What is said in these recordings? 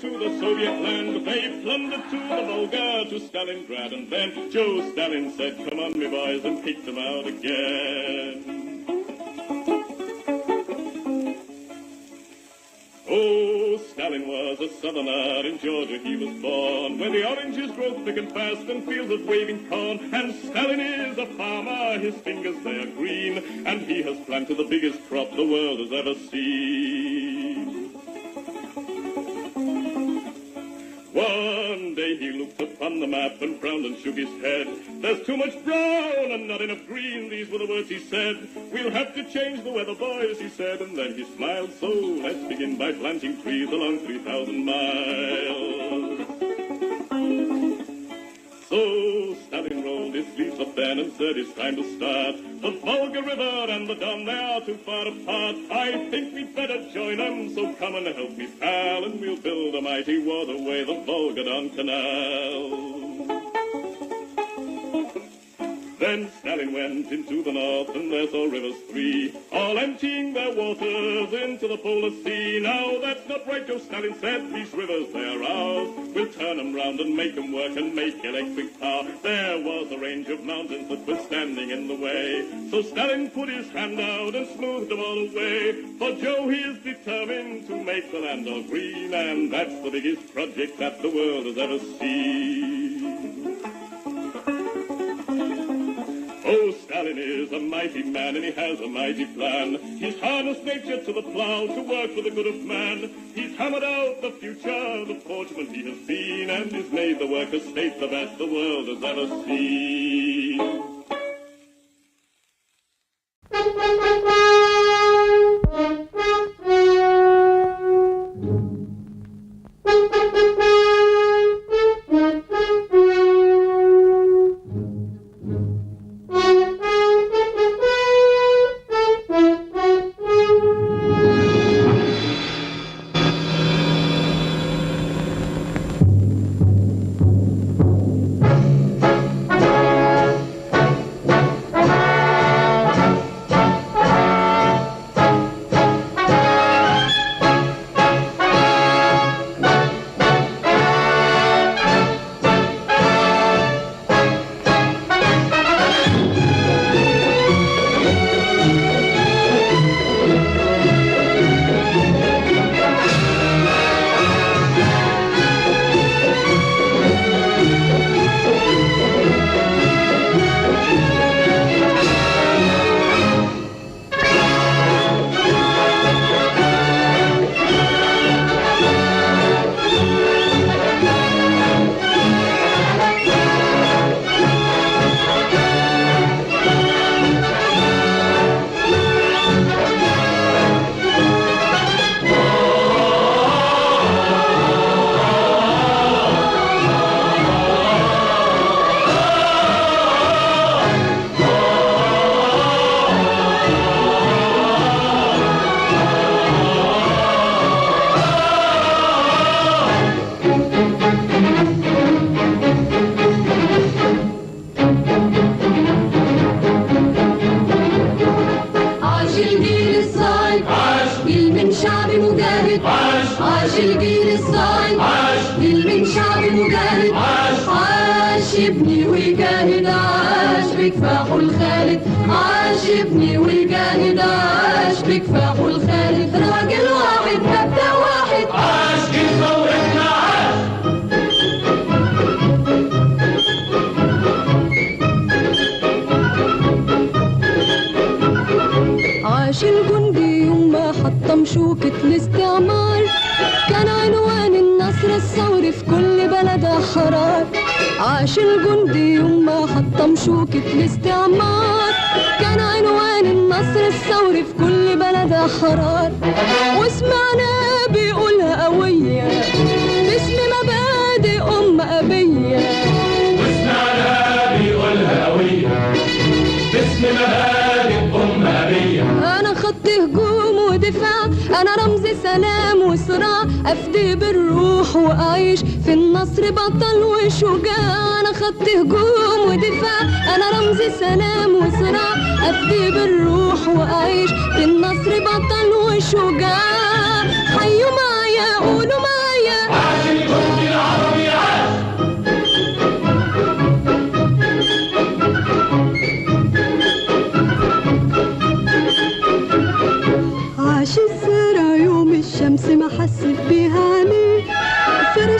to the Soviet land. They plundered to the Volga, to Stalingrad, and then Joe Stalin said, come on, me boys, and kicked them out again. Oh, Stalin was a southerner, in Georgia he was born, where the oranges grow thick and fast and fields of waving corn. And Stalin is a farmer, his fingers they are green, and he has planted the biggest crop the world has ever seen. One day he looked upon the map and frowned and shook his head. There's too much brown and not enough green, these were the words he said. We'll have to change the weather, boys, he said, and then he smiled. So let's begin by planting trees along 3,000 miles. So Stalin rolled his sleeves up then and said it's time to start. The Volga River and the Don, they are too far apart. I think we'd better join them, so come and help me, pal, and we'll build a mighty waterway, the Volga-Don Canal. Then Stalin went into the north, and there saw rivers three, all emptying their waters into the polar sea. Now that's not right, Joe Stalin said, these rivers, they are ours. We'll turn them round and make them work and make electric power. There was a range of mountains that were standing in the way, so Stalin put his hand out and smoothed them all away. For Joe, he is determined to make the land all green, and that's the biggest project that the world has ever seen. Oh, Stalin is a mighty man, and he has a mighty plan. He's harnessed nature to the plow to work for the good of man. He's hammered out the future, the fortunate he has been, and he's made the worker state the best the world has ever seen. عاش الجيل الصاعد، جيل من شعب مجاهد، عاش يبني ويجاهد، عاش بكفاحه الخالد، عاش يبني ويجاهد، عاش بكفاحه الخالد، راجل واحد مبدأ واحد، عاش جيل ثورتنا، عاش الجندي يوم ما حطم شوكة الاستعمار، كان عنوان النصر الثوري في كل بلد أحرار. عاش الجندي يوم ما حطم شوكة الاستعمار، كان عنوان النصر الثوري في كل بلد أحرار. وسمعنا بيقولها قوية باسم مبادئ أبية، وسمعنا بيقولها قوية باسم مبادئ أبية. أنا خط هجوم ودفاع، أنا رمز سلام وصراع، أفدي بالروح وأعيش في النصر بطل وشجاع. أنا خط هجوم ودفاع، أنا رمز سلام وصراع، أفدي بالروح وأعيش في النصر بطل وشجاع. حيوا معايا قولوا معايا،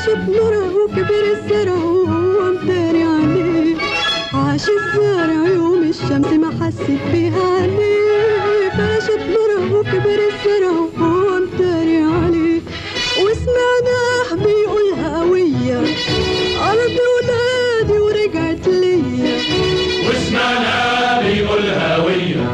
عاش بنوره وكبر الزرع وهو مداري عليه، عاش الزرع يوم الشمس ما حست بيها عليه، عاش بنوره وكبر الزرع وهو مداري عليه، وسمعناه بيقولها قوية أرض ولادي ورجعت ليا، وسمعناه بيقولها قوية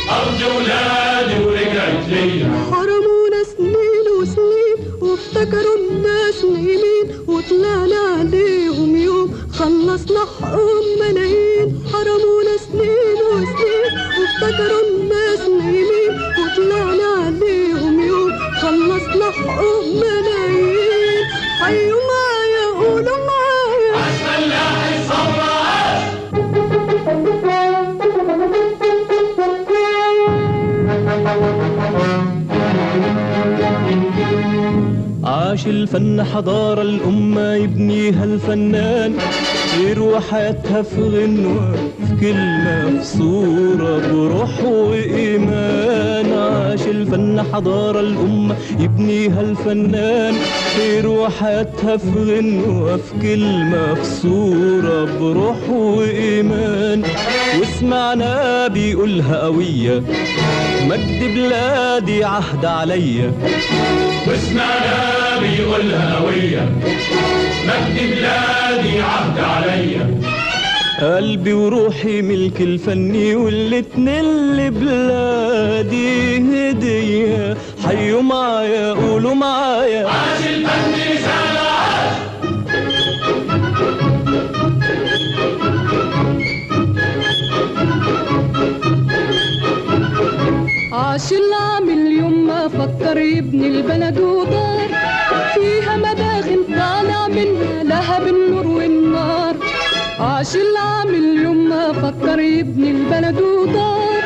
أرض ولادي ورجعت ليا. حرمونا سنين وسنين وافتكروا الناس نايمين، وطلعنا عليهم يوم خلصنا حقهم ملايين، حرمونا سنين وسنين وافتكروا الناس نايمين، وطلعنا عليهم يوم خلصنا حقهم ملايين. حيوا معايا قولوا معايا عاش فلاح الثورة عاش الفن حضارة الأمة يبنيها الفنان، يروى حياتها في غنوة في كلمة في صورة بروح وإيمان. عاش الفن حضارة الأمة يبنيها الفنان، يروى حياتها في غنوة في كلمة في صورة بروح وإيمان. وسمعنا بيقولها قوية مجد بلادي عهد عليا، وسمعنا بيقولها قوية مجد بلادي عهد عليا. قلبي وروحي ملك الفني والاتنين لبلادي هدية. حيوا معايا قولوا معايا عاش الفن رسالة عاش. عاش العامل يوم ما فكر يبني البلد ودار فيها مداخن طالع منها لهب النور والنار. عاش العامل يوم ما فكر يبني البلد ودار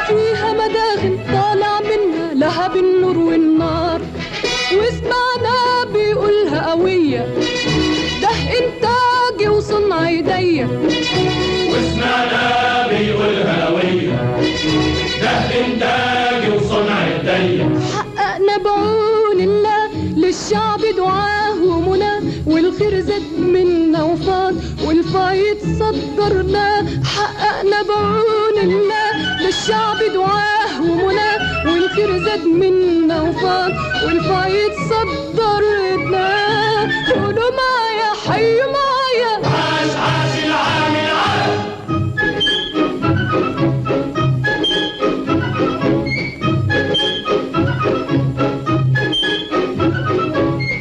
فيها مداخن طالع منها لهب النور والنار. وسمعنا بيقولها قوية ده إنتاجي وصنع إيديا، وسمعنا بيقولها قوية ده إنتاجي وصنع إيديا. حققنا بعون الله للشعب دعاه ومنى، والخير زاد منا وفاض والفايض صدرناه. حققنا بعون الله للشعب دعاه ومنى، والخير زاد منا وفاض والفايض صدرناه. قولوا معايا حيوا معايا عاش عاش العامل عاش.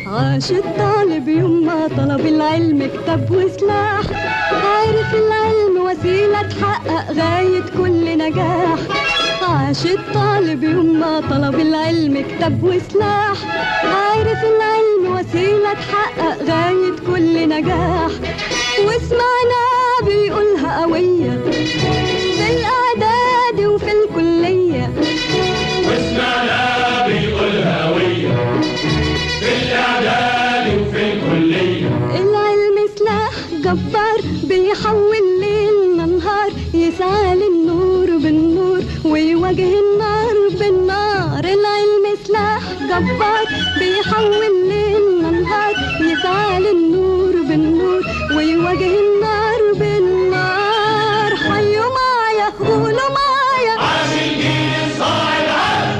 عاش الطالب يوم ما طلب العلم كتاب وسلاح، عارف العلم وسيلة تحقق غاية كل نجاح. عاش الطالب يوم ما طلب العلم كتاب وسلاح، عارف العلم وسيلة تحقق غاية كل نجاح. وسمعنا بيقولها قوية في الإعداد وفي الكلية، وسمعنا بيقولها قوية في الإعداد وفي الكلية. العلم سلاح جبار بيحول ليلنا نهار، يسعى للنور بالنور ويواجه النار بالنار. العلم سلاح جبار بيحول ليلنا نهار، يسعى للنور بالنور ويواجه النار بالنار. حيوا معايا قولوا معايا عاش الجيل الصاعد عاش.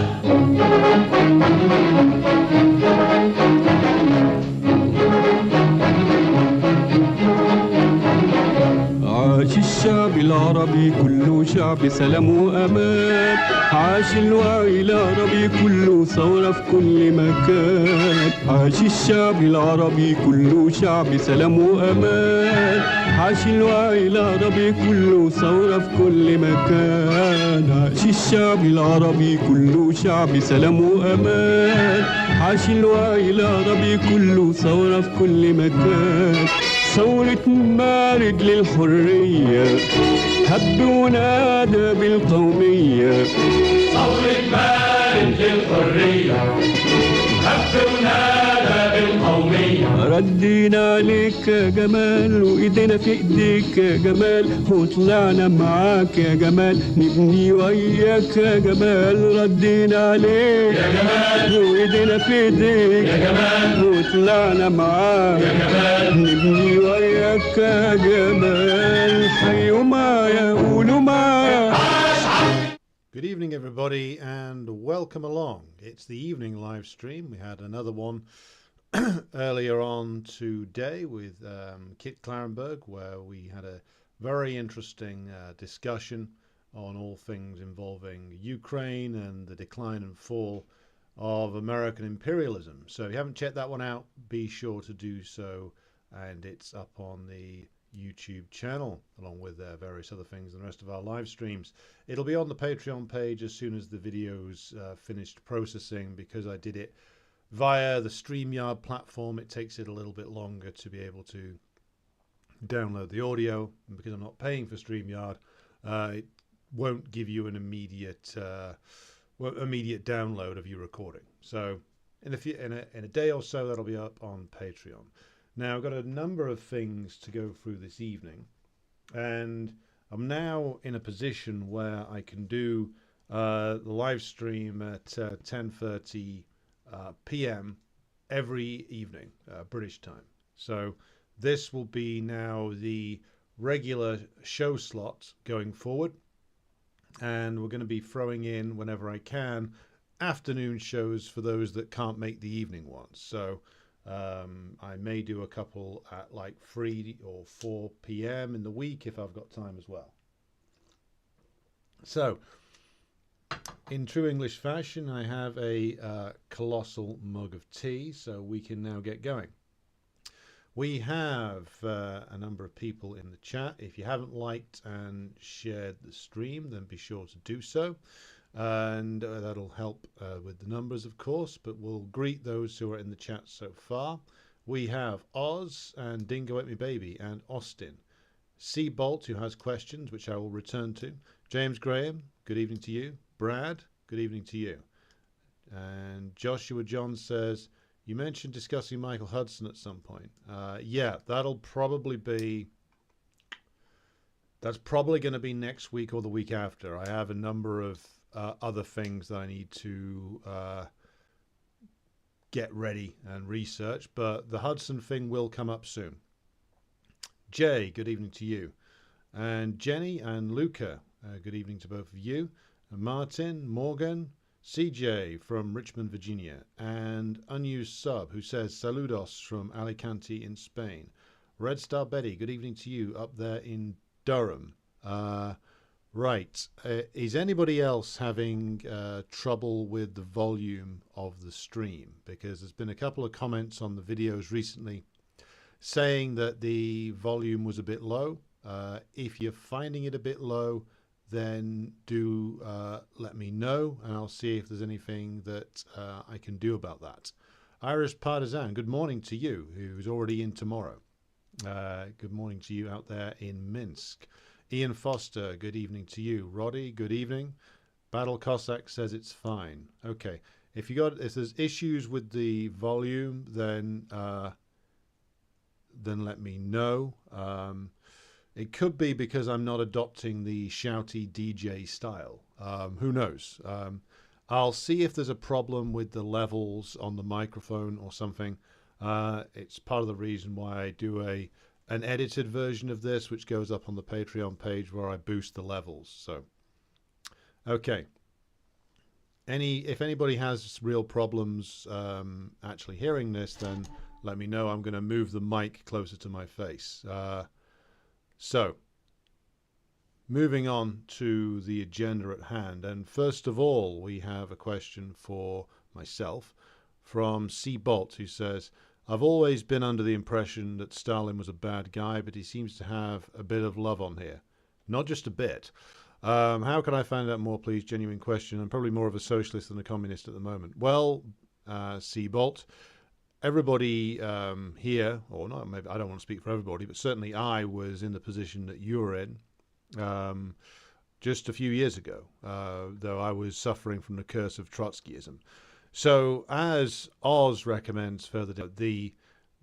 عاش الشعب العربي كله شعب سلام وأمان، عاش الوعي العربي كله ثورة في كل مكان. عاش الشعب العربي كله شعب سلام وأمان، عاش الوعي العربي كله ثورة في كل مكان. عاش الشعب العربي كله شعب سلام وأمان، عاش الوعي العربي كله ثورة في كل مكان. ثورة مارد للحرية هب ونادى بالقومية، ثورة مارد للحرية هب ونادى بالقومية. ردينا عليك يا جمال وايدينا في ايديك يا جمال وطلعنا معاك يا جمال نبني وياك يا جمال ردينا عليك يا جمال وايدينا في ايديك يا جمال وطلعنا معاك يا جمال نبني وياك يا جمال حيوا معايا قولوا معايا. Good evening, everybody, and welcome along. It's the evening live stream. We had another one earlier on today with Kit Clarenberg, where we had a very interesting discussion on all things involving Ukraine and the decline and fall of American imperialism. So if you haven't checked that one out, be sure to do so, and it's up on the YouTube channel along with various other things and the rest of our live streams. It'll be on the Patreon page as soon as the video's finished processing, because I did it via the StreamYard platform. It takes it a little bit longer to be able to download the audio, and because I'm not paying for StreamYard, it won't give you an immediate download of your recording. So in a day or so, that'll be up on Patreon. Now, I've got a number of things to go through this evening, and I'm now in a position where I can do the live stream at 10:30 p.m. every evening, British time. So this will be now the regular show slot going forward, and we're going to be throwing in, whenever I can, afternoon shows for those that can't make the evening ones. So I may do a couple at like 3 or 4 p.m. in the week if I've got time as well. So, in true English fashion, I have a colossal mug of tea, so we can now get going. We have a number of people in the chat. If you haven't liked and shared the stream, then be sure to do so. And that'll help with the numbers, of course, but we'll greet those who are in the chat so far. We have Oz and Dingo Ate Me Baby and Austin. C. Bolt, who has questions, which I will return to. James Graham, good evening to you. Brad, good evening to you. And Joshua John says, you mentioned discussing Michael Hudson at some point. Yeah, that's probably going to be next week or the week after. I have a number of other things that I need to get ready and research, but the Hudson thing will come up soon. Jay, good evening to you. And Jenny and Luca, good evening to both of you. And Martin, Morgan, CJ from Richmond, Virginia, and Unused Sub, who says, Saludos from Alicante in Spain. Red Star Betty, good evening to you up there in Durham. Right. Is anybody else having trouble with the volume of the stream? Because there's been a couple of comments on the videos recently saying that the volume was a bit low. If you're finding it a bit low, then do let me know, and I'll see if there's anything that I can do about that. Irish Partisan, good morning to you, who's already in tomorrow. Good morning to you out there in Minsk. Ian Foster, good evening to you. Roddy, good evening. Battle Cossack says it's fine. Okay, if there's issues with the volume, then let me know. It could be because I'm not adopting the shouty DJ style. Who knows? I'll see if there's a problem with the levels on the microphone or something. It's part of the reason why I do an edited version of this, which goes up on the Patreon page where I boost the levels. So, okay. If anybody has real problems actually hearing this, then let me know. I'm going to move the mic closer to my face. So, moving on to the agenda at hand. And first of all, we have a question for myself from C. Bolt, who says, I've always been under the impression that Stalin was a bad guy, but he seems to have a bit of love on here. Not just a bit. How can I find out more, please? Genuine question. I'm probably more of a socialist than a communist at the moment. Well, C. Bolt, everybody here, or not, maybe I don't want to speak for everybody, but certainly I was in the position that you were in just a few years ago, though I was suffering from the curse of Trotskyism. So, as Oz recommends further down,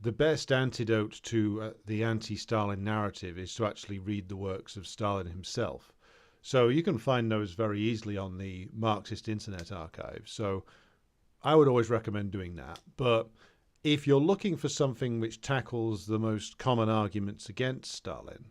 the best antidote to the anti-Stalin narrative is to actually read the works of Stalin himself. So you can find those very easily on the Marxist Internet Archive. So I would always recommend doing that. But if you're looking for something which tackles the most common arguments against Stalin,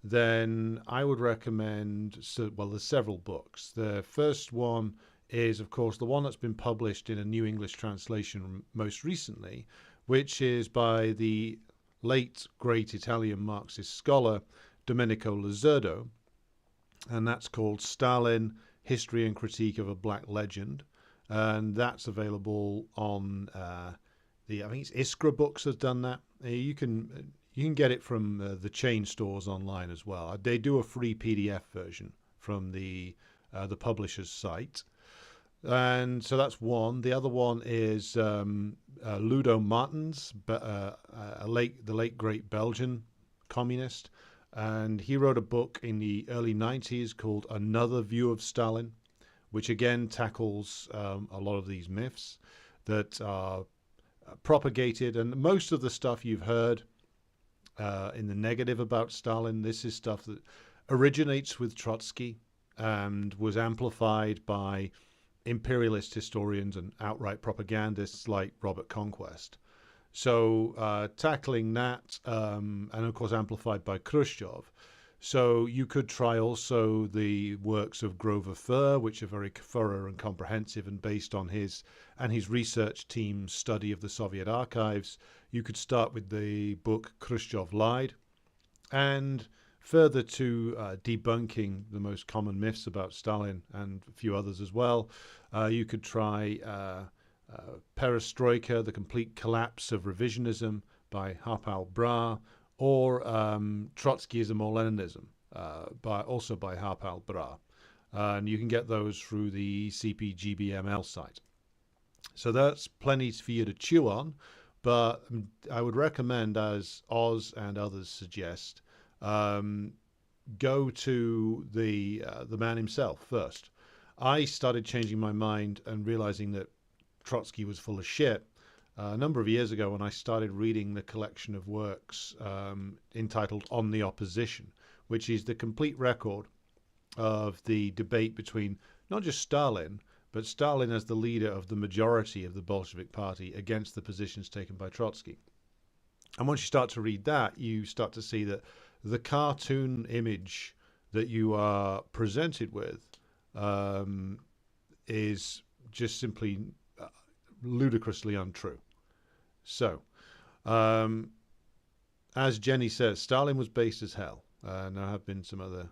then I would recommend, well, there's several books. The first one is, of course, the one that's been published in a New English translation most recently, which is by the late great Italian Marxist scholar Domenico Lazzurdo, and that's called Stalin, History and Critique of a Black Legend, and that's available on I think it's Iskra Books has done that. You can get it from the chain stores online as well. They do a free PDF version from the publisher's site. And so that's one. The other one is Ludo Martens, the late great Belgian communist, and he wrote a book in the early 90s called Another View of Stalin, which again tackles a lot of these myths that are propagated. And most of the stuff you've heard in the negative about Stalin, this is stuff that originates with Trotsky and was amplified by imperialist historians and outright propagandists like Robert Conquest. So tackling that, and of course amplified by Khrushchev. So you could try also the works of Grover Furr, which are very thorough and comprehensive and based on his research team's study of the Soviet archives. You could start with the book Khrushchev Lied, and further to debunking the most common myths about Stalin and a few others as well, you could try Perestroika, The Complete Collapse of Revisionism by Harpal Brar, or Trotskyism or Leninism, also by Harpal Brar. And you can get those through the CPGBML site. So that's plenty for you to chew on, but I would recommend, as Oz and others suggest, go to the man himself first. I started changing my mind and realizing that Trotsky was full of shit a number of years ago when I started reading the collection of works entitled On the Opposition, which is the complete record of the debate between not just Stalin, but Stalin as the leader of the majority of the Bolshevik Party against the positions taken by Trotsky. And once you start to read that, you start to see that the cartoon image that you are presented with is just simply ludicrously untrue. So, as Jenny says, Stalin was based as hell. And there have been some other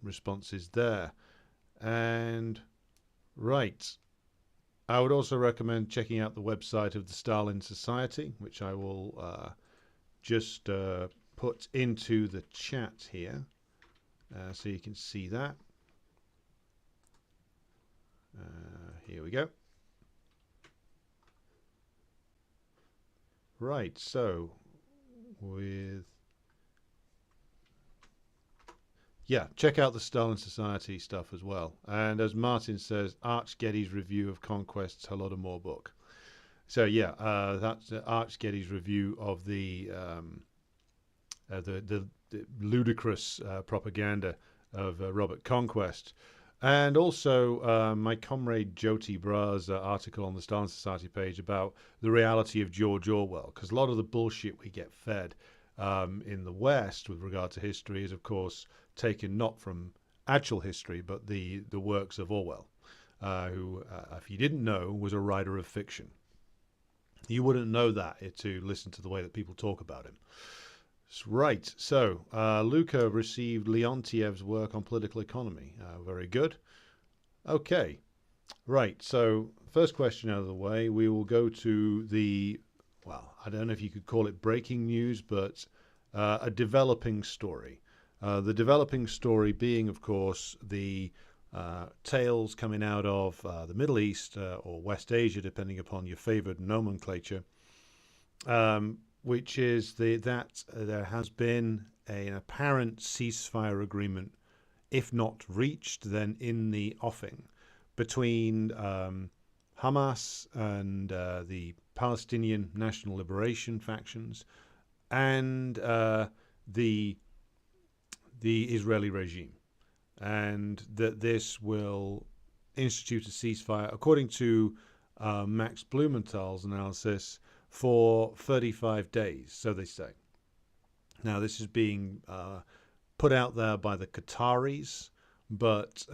responses there. And, right, I would also recommend checking out the website of the Stalin Society, which I will just put into the chat here, so you can see that. Here we go. Right, so check out the Stalin Society stuff as well. And as Martin says, Arch Getty's review of Conquest's Holodomor book. So that's Arch Getty's review of the ludicrous propaganda of Robert Conquest. And also my comrade Jyoti Bra's article on the Stalin Society page about the reality of George Orwell, because a lot of the bullshit we get fed in the West with regard to history is, of course, taken not from actual history, but the works of Orwell, who, if you didn't know, was a writer of fiction. You wouldn't know that to listen to the way that people talk about him. Right, so Luca received Leontiev's work on political economy. Very good. Okay, right, so first question out of the way, we will go to I don't know if you could call it breaking news, but a developing story. The developing story being, of course, the tales coming out of the Middle East or West Asia, depending upon your favored nomenclature, which is that there has been an apparent ceasefire agreement, if not reached, then in the offing, between Hamas and the Palestinian National Liberation factions and the Israeli regime, and that this will institute a ceasefire, according to Max Blumenthal's analysis, for 35 days, so they say. Now, this is being put out there by the Qataris, but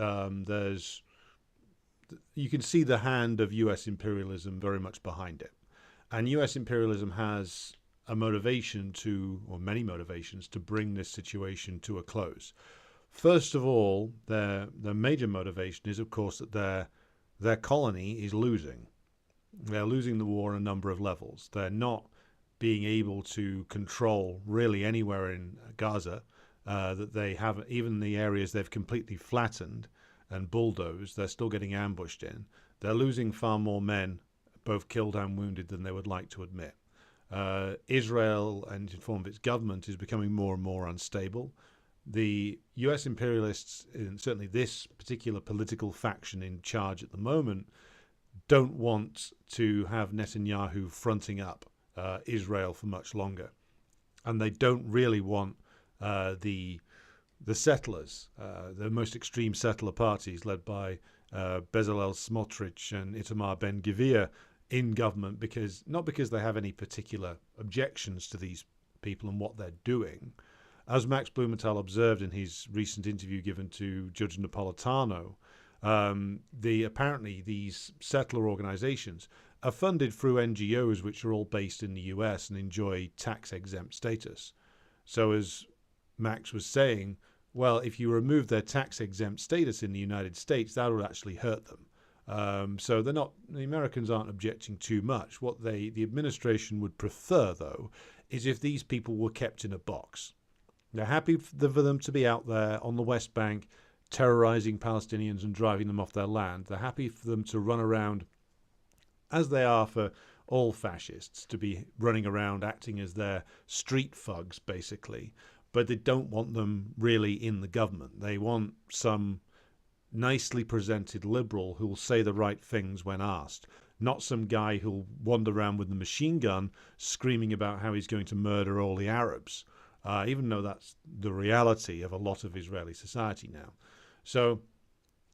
you can see the hand of U.S. imperialism very much behind it. And U.S. imperialism has a motivation or many motivations, to bring this situation to a close. First of all, their major motivation is, of course, that their colony is losing. They're losing the war on a number of levels. They're not being able to control really anywhere in Gaza, that they have, even the areas they've completely flattened and bulldozed, they're still getting ambushed in. They're losing far more men, both killed and wounded, than they would like to admit. Israel, and in form of its government, is becoming more and more unstable. The US imperialists, and certainly this particular political faction in charge at the moment, don't want to have Netanyahu fronting up Israel for much longer. And they don't really want the settlers, the most extreme settler parties led by Bezalel Smotrich and Itamar Ben-Gvir in government, not because they have any particular objections to these people and what they're doing. As Max Blumenthal observed in his recent interview given to Judge Napolitano, apparently these settler organizations are funded through NGOs which are all based in the US and enjoy tax-exempt status. So as Max was saying, well, if you remove their tax-exempt status in the United States, that would actually hurt them. So the Americans aren't objecting too much. What the administration would prefer, though, is if these people were kept in a box. They're happy for them to be out there on the West Bank terrorizing Palestinians and driving them off their land. They're happy for them to run around, as they are for all fascists, to be running around acting as their street thugs, basically. But they don't want them really in the government. They want some nicely presented liberal who will say the right things when asked, not some guy who'll wander around with a machine gun screaming about how he's going to murder all the Arabs, even though that's the reality of a lot of Israeli society now. So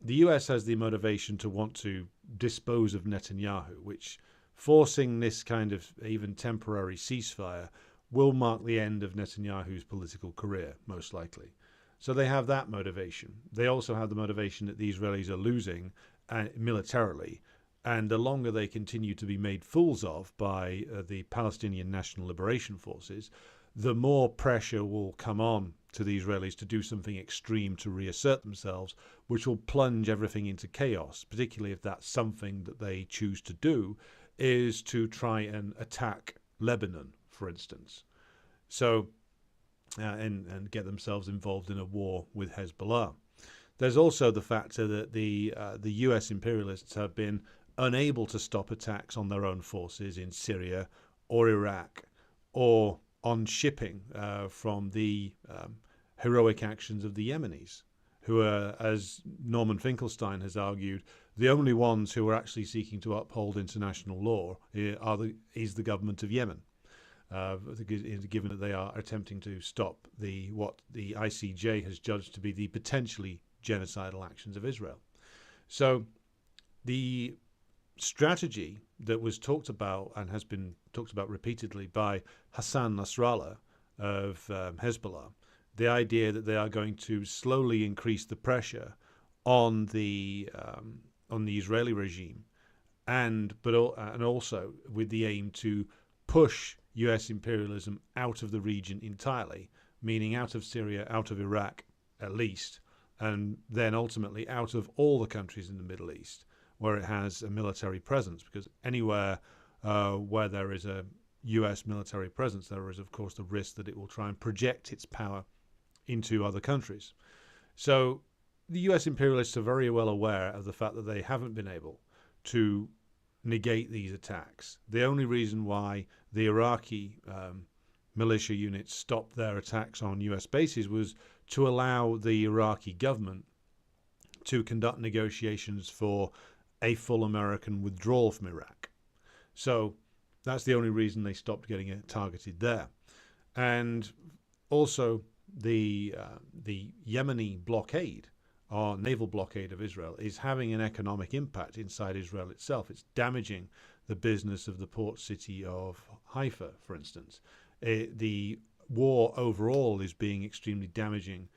the US has the motivation to want to dispose of Netanyahu, which forcing this kind of even temporary ceasefire will mark the end of Netanyahu's political career, most likely. So they have that motivation. They also have the motivation that the Israelis are losing militarily, and the longer they continue to be made fools of by the Palestinian National Liberation Forces, the more pressure will come on to the Israelis to do something extreme to reassert themselves, which will plunge everything into chaos, particularly if that's something that they choose to do, is to try and attack Lebanon, for instance. So, and get themselves involved in a war with Hezbollah. There's also the factor that the US imperialists have been unable to stop attacks on their own forces in Syria or Iraq, or on shipping from the heroic actions of the Yemenis, who are, as Norman Finkelstein has argued, the only ones who are actually seeking to uphold international law is the government of Yemen, given that they are attempting to stop what the ICJ has judged to be the potentially genocidal actions of Israel. So the strategy that was talked about and has been talked about repeatedly by Hassan Nasrallah of Hezbollah, the idea that they are going to slowly increase the pressure on the Israeli regime, and also with the aim to push U.S. imperialism out of the region entirely, meaning out of Syria, out of Iraq at least, and then ultimately out of all the countries in the Middle East where it has a military presence, because anywhere where there is a U.S. military presence, there is, of course, the risk that it will try and project its power into other countries. So the U.S. imperialists are very well aware of the fact that they haven't been able to negate these attacks. The only reason why the Iraqi militia units stopped their attacks on U.S. bases was to allow the Iraqi government to conduct negotiations for a full American withdrawal from Iraq. So That's the only reason they stopped getting it targeted there. And also the Yemeni blockade, or naval blockade of Israel, is having an economic impact inside Israel itself. It's damaging the business of the port city of Haifa, for instance. The war overall is being extremely damaging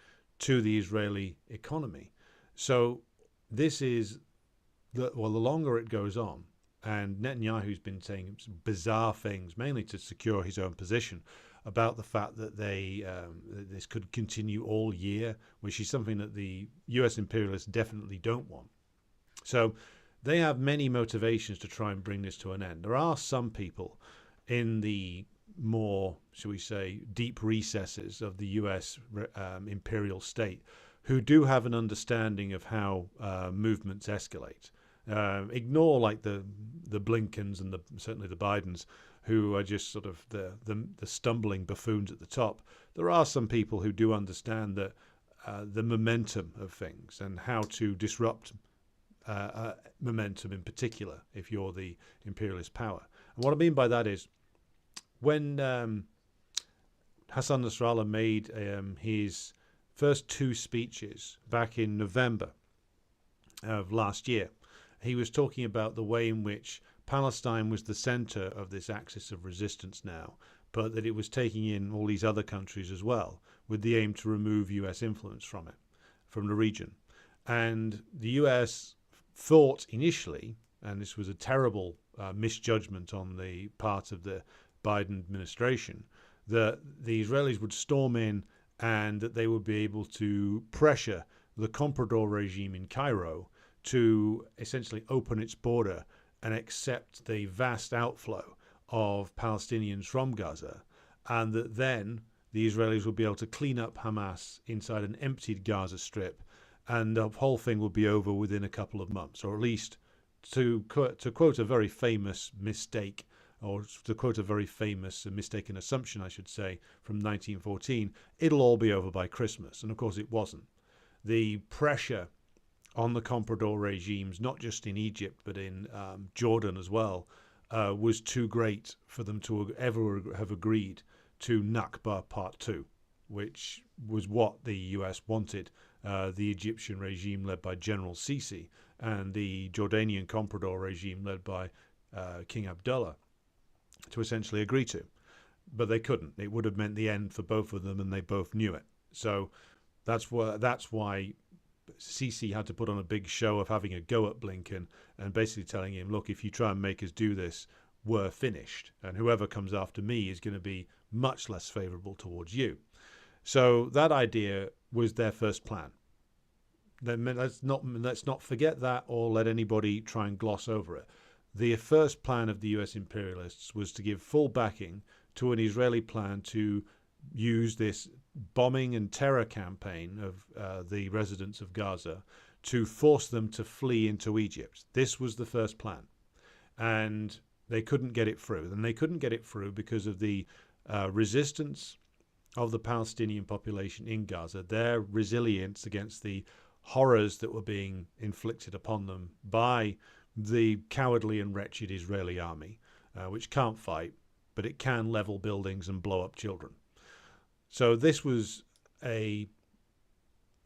to the Israeli economy. So this is, the longer it goes on, and Netanyahu's been saying some bizarre things, mainly to secure his own position, about the fact that this could continue all year, which is something that the US imperialists definitely don't want. So they have many motivations to try and bring this to an end. There are some people in the more, shall we say, deep recesses of the US imperial state who do have an understanding of how movements escalate. Ignore like the Blinkens and certainly the Bidens, who are just sort of the stumbling buffoons at the top. There are some people who do understand that the momentum of things and how to disrupt momentum in particular if you're the imperialist power. And what I mean by that is when Hassan Nasrallah made his first two speeches back in November of last year, he was talking about the way in which Palestine was the center of this axis of resistance now, but that it was taking in all these other countries as well, with the aim to remove US influence from it, from the region. And the US thought initially, and this was a terrible misjudgment on the part of the Biden administration, that the Israelis would storm in and that they would be able to pressure the Comprador regime in Cairo to essentially open its border and accept the vast outflow of Palestinians from Gaza, and that then the Israelis would be able to clean up Hamas inside an emptied Gaza Strip, and the whole thing would be over within a couple of months, or at least, to quote a very famous mistake, or to quote a very famous mistaken assumption, I should say, from 1914, it'll all be over by Christmas. And of course it wasn't. The pressure on the Comprador regimes, not just in Egypt, but in Jordan as well, was too great for them to ever have agreed to Nakba Part 2, which was what the US wanted the Egyptian regime led by General Sisi and the Jordanian Comprador regime led by King Abdullah to essentially agree to. But they couldn't. It would have meant the end for both of them, and they both knew it. So that's why Sisi had to put on a big show of having a go at Blinken and basically telling him, look, if you try and make us do this, we're finished. And whoever comes after me is going to be much less favorable towards you. So that idea was their first plan. Then let's not forget that or let anybody try and gloss over it. The first plan of the US imperialists was to give full backing to an Israeli plan to use this bombing and terror campaign of the residents of Gaza to force them to flee into Egypt. This was the first plan. And they couldn't get it through. And they couldn't get it through because of the resistance of the Palestinian population in Gaza, their resilience against the horrors that were being inflicted upon them by the cowardly and wretched Israeli army, which can't fight, but it can level buildings and blow up children. So this was a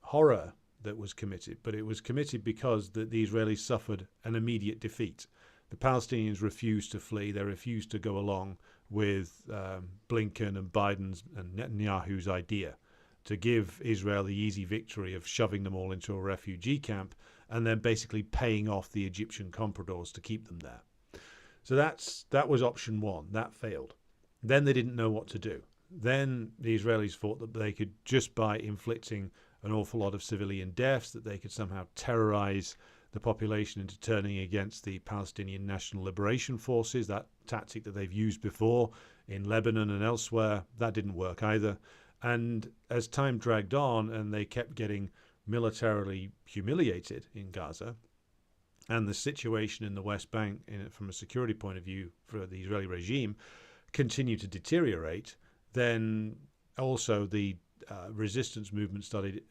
horror that was committed, but it was committed because the Israelis suffered an immediate defeat. The Palestinians refused to flee. They refused to go along with Blinken and Biden's and Netanyahu's idea to give Israel the easy victory of shoving them all into a refugee camp and then basically paying off the Egyptian compradors to keep them there. So that was option one. That failed. Then they didn't know what to do. Then the Israelis thought that they could, just by inflicting an awful lot of civilian deaths, that they could somehow terrorize the population into turning against the Palestinian National Liberation Forces, that tactic that they've used before in Lebanon and elsewhere. That didn't work either. And as time dragged on and they kept getting militarily humiliated in Gaza, and the situation in the West Bank, from a security point of view for the Israeli regime, continued to deteriorate, then also the resistance movement started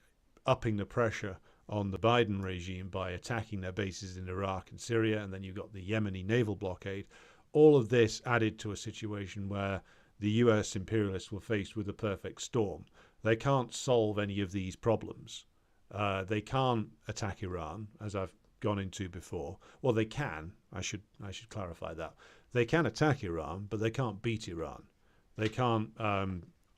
upping the pressure on the Biden regime by attacking their bases in Iraq and Syria, and then you've got the Yemeni naval blockade. all of this added to a situation where the US imperialists were faced with a perfect storm. They can't solve any of these problems. They can't attack Iran, as I've gone into before. Well, they can. I should clarify that. They can attack Iran, but they can't beat Iran. They can't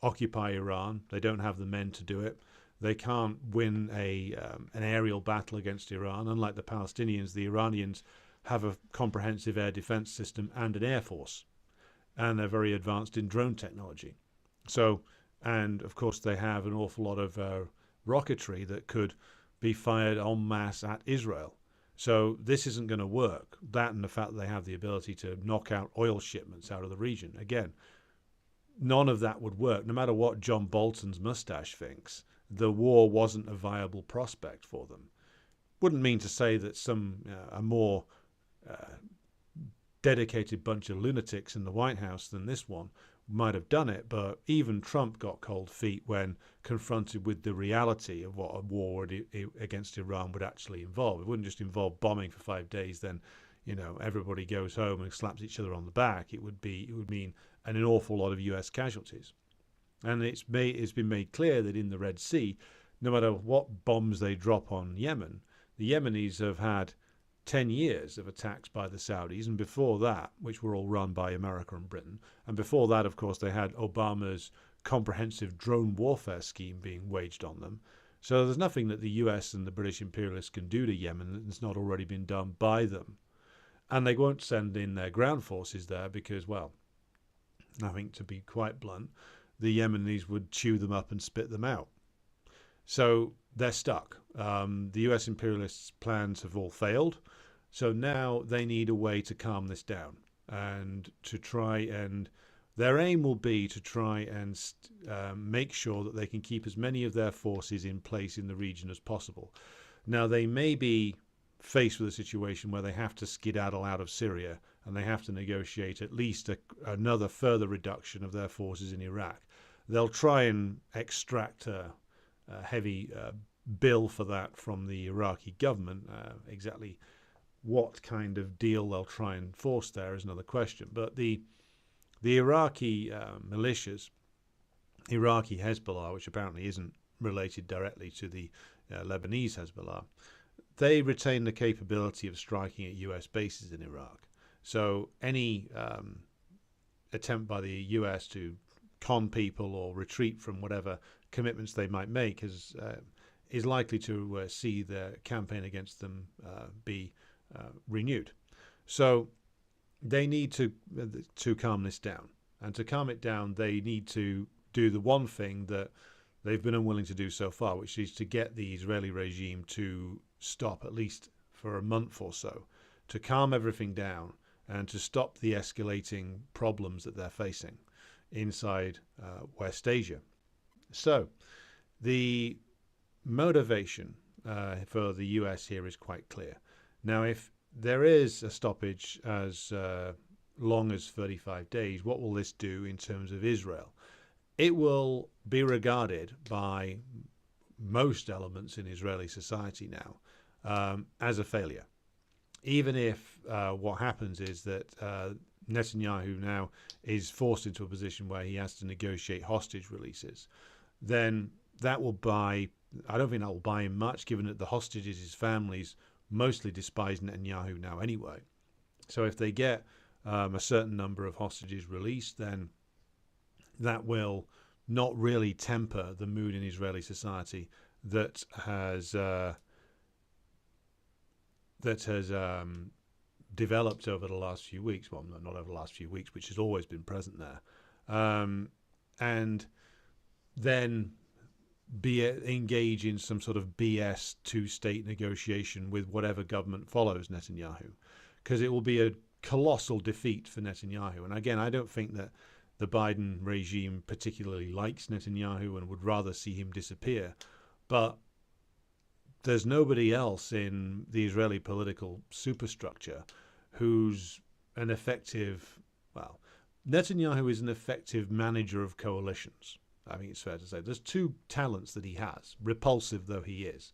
occupy Iran. They don't have the men to do it. They can't win an aerial battle against Iran. Unlike the Palestinians, the Iranians have a comprehensive air defense system and an air force, and they're very advanced in drone technology. So, and of course, they have an awful lot of rocketry that could be fired en masse at Israel. So this isn't going to work. That and the fact that they have the ability to knock out oil shipments out of the region. Again, none of that would work. No matter what John Bolton's mustache thinks, the war wasn't a viable prospect for them. Wouldn't mean to say that a more dedicated bunch of lunatics in the White House than this one might have done it, but even Trump got cold feet when confronted with the reality of what a war against Iran would actually involve. It wouldn't just involve bombing for 5 days, then everybody goes home and slaps each other on the back. It would mean an awful lot of US casualties. And it's been made clear that in the Red Sea, no matter what bombs they drop on Yemen, the Yemenis have had 10 years of attacks by the Saudis, and before that, which were all run by America and Britain, and before that, of course, they had Obama's comprehensive drone warfare scheme being waged on them. So there's nothing that the US and the British imperialists can do to Yemen that's not already been done by them. And they won't send in their ground forces there because, well, I think to be quite blunt, the Yemenis would chew them up and spit them out. So they're stuck. The US imperialists' plans have all failed. So now they need a way to calm this down and to try and their aim will be to try and make sure that they can keep as many of their forces in place in the region as possible. Now, they may be faced with a situation where they have to skedaddle out of Syria and they have to negotiate at least another further reduction of their forces in Iraq. They'll try and extract a heavy bill for that from the Iraqi government. Exactly what kind of deal they'll try and force there is another question. But the Iraqi militias, Iraqi Hezbollah, which apparently isn't related directly to the Lebanese Hezbollah, they retain the capability of striking at US bases in Iraq. So any attempt by the US to con people or retreat from whatever commitments they might make is likely to see the campaign against them be renewed. So they need to calm this down. And to calm it down, they need to do the one thing that they've been unwilling to do so far, which is to get the Israeli regime to stop, at least for a month or so, to calm everything down and to stop the escalating problems that they're facing inside West Asia. So the motivation for the US here is quite clear. Now, if there is a stoppage as long as 35 days, what will this do in terms of Israel? It will be regarded by most elements in Israeli society now as a failure. Even if what happens is that Netanyahu now is forced into a position where he has to negotiate hostage releases, then that will buy, I don't think that will buy him much, given that the hostages, his families, mostly despise Netanyahu now anyway. So if they get a certain number of hostages released, then that will not really temper the mood in Israeli society that has developed over the last few weeks. Well, not over the last few weeks, which has always been present there. And then engage in some sort of BS two-state negotiation with whatever government follows Netanyahu, because it will be a colossal defeat for Netanyahu. And again, I don't think that the Biden regime particularly likes Netanyahu and would rather see him disappear. But there's nobody else in the Israeli political superstructure who's an effective, well, Netanyahu is an effective manager of coalitions. I think it's fair to say there's two talents that he has, repulsive though he is.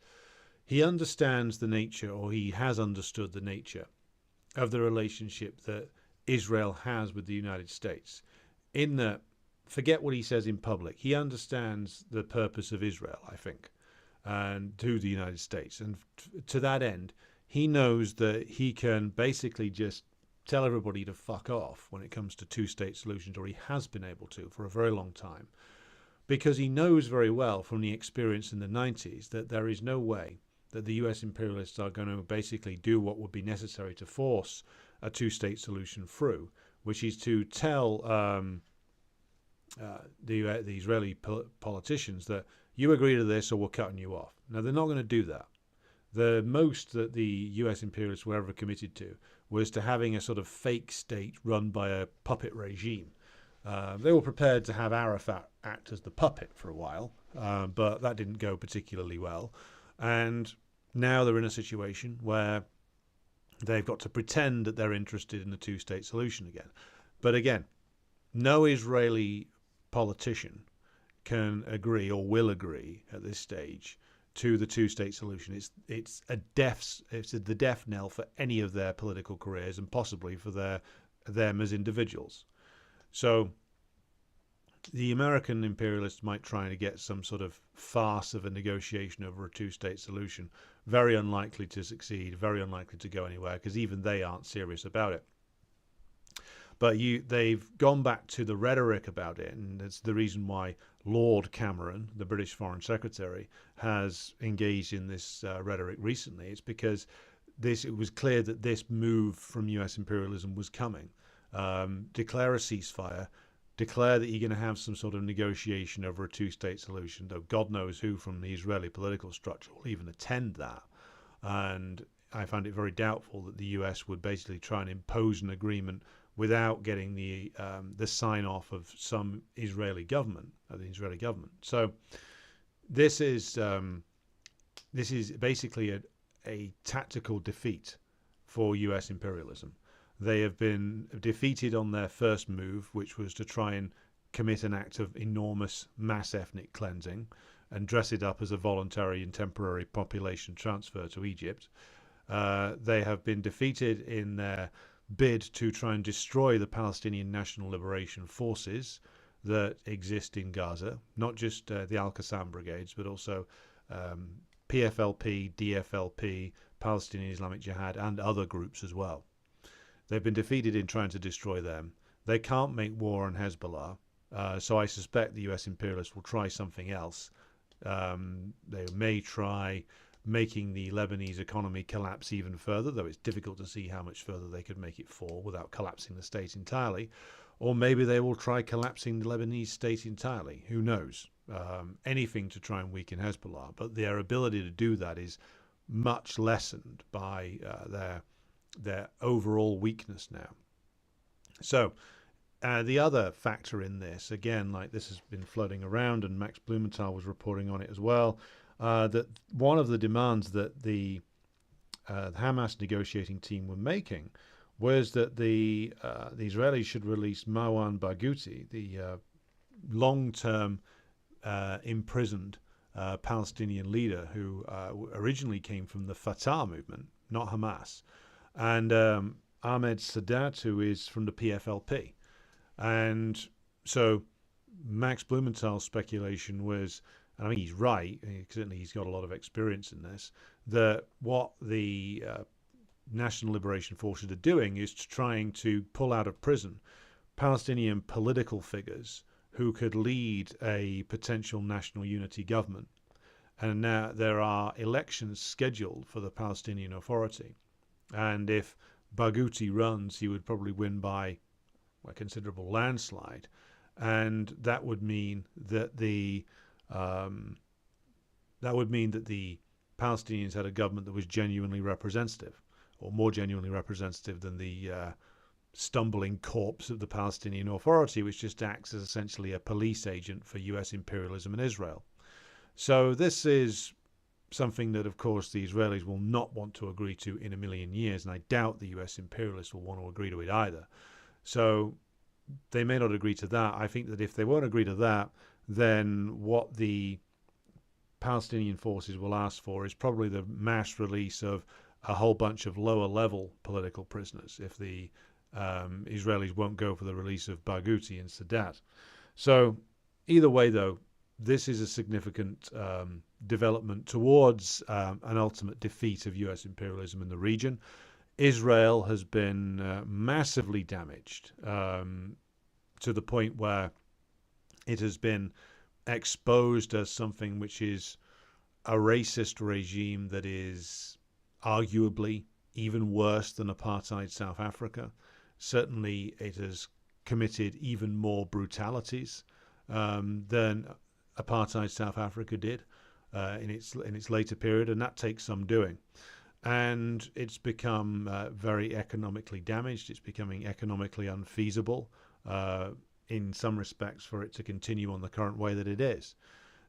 He understands the nature, or he has understood the nature of the relationship that Israel has with the United States. In that, forget what he says in public. He understands the purpose of Israel, I think, and to the United States. And to that end, he knows that he can basically just tell everybody to fuck off when it comes to two-state solutions, or he has been able to for a very long time, because he knows very well from the experience in the 90s that there is no way that the US imperialists are going to basically do what would be necessary to force a two-state solution through, which is to tell the Israeli politicians that you agree to this or we're cutting you off. Now, they're not going to do that. The most that the US imperialists were ever committed to was to having a sort of fake state run by a puppet regime. They were prepared to have Arafat act as the puppet for a while, but that didn't go particularly well. And now they're in a situation where they've got to pretend that they're interested in the two-state solution again. But again, no Israeli politician can agree or will agree at this stage to the two-state solution. It's the death knell for any of their political careers and possibly for them as individuals. So the American imperialists might try to get some sort of farce of a negotiation over a two-state solution. Very unlikely to succeed, very unlikely to go anywhere, because even they aren't serious about it. But they've gone back to the rhetoric about it, and it's the reason why Lord Cameron, the British Foreign Secretary, has engaged in this rhetoric recently. It's because it was clear that this move from US imperialism was coming. Declare a ceasefire, declare that you're going to have some sort of negotiation over a two-state solution, though God knows who from the Israeli political structure will even attend that. And I found it very doubtful that the US would basically try and impose an agreement without getting the sign-off of some Israeli government, the Israeli government. So this is basically a tactical defeat for US imperialism. They have been defeated on their first move, which was to try and commit an act of enormous mass ethnic cleansing and dress it up as a voluntary and temporary population transfer to Egypt. They have been defeated in their bid to try and destroy the Palestinian National Liberation Forces that exist in Gaza, not just the Al-Qassam brigades, but also PFLP, DFLP, Palestinian Islamic Jihad, and other groups as well. They've been defeated in trying to destroy them. They can't make war on Hezbollah, so I suspect the US imperialists will try something else. They may try making the Lebanese economy collapse even further, though it's difficult to see how much further they could make it fall without collapsing the state entirely. Or maybe they will try collapsing the Lebanese state entirely. Who knows? Anything to try and weaken Hezbollah. But their ability to do that is much lessened by their overall weakness now. So the other factor in this, again, like this has been floating around, and Max Blumenthal was reporting on it as well, that one of the demands that the Hamas negotiating team were making was that the Israelis should release Marwan Barghouti, the long-term imprisoned Palestinian leader who originally came from the Fatah movement, not Hamas, and Ahmed Sadat, who is from the PFLP. And so Max Blumenthal's speculation was, and I think he's right, certainly he's got a lot of experience in this, that what the National Liberation Forces are doing is trying to pull out of prison Palestinian political figures who could lead a potential national unity government. And now there are elections scheduled for the Palestinian Authority. And if Barghouti runs, he would probably win by a considerable landslide. And that would mean that the Palestinians had a government that was genuinely representative, or more genuinely representative than the stumbling corpse of the Palestinian Authority, which just acts as essentially a police agent for US imperialism in Israel. So this is something that, of course, the Israelis will not want to agree to in a million years, and I doubt the US imperialists will want to agree to it either. So they may not agree to that. I think that if they won't agree to that, then what the Palestinian forces will ask for is probably the mass release of a whole bunch of lower level political prisoners. If the Israelis won't go for the release of Barghouti and Sadat. So either way, though, this is a significant development towards an ultimate defeat of U.S. imperialism in the region. Israel has been massively damaged to the point where it has been exposed as something which is a racist regime that is arguably even worse than apartheid South Africa. Certainly, it has committed even more brutalities than apartheid South Africa did in its later period, and that takes some doing. And it's become very economically damaged. It's becoming economically unfeasible in some respects for it to continue on the current way that it is.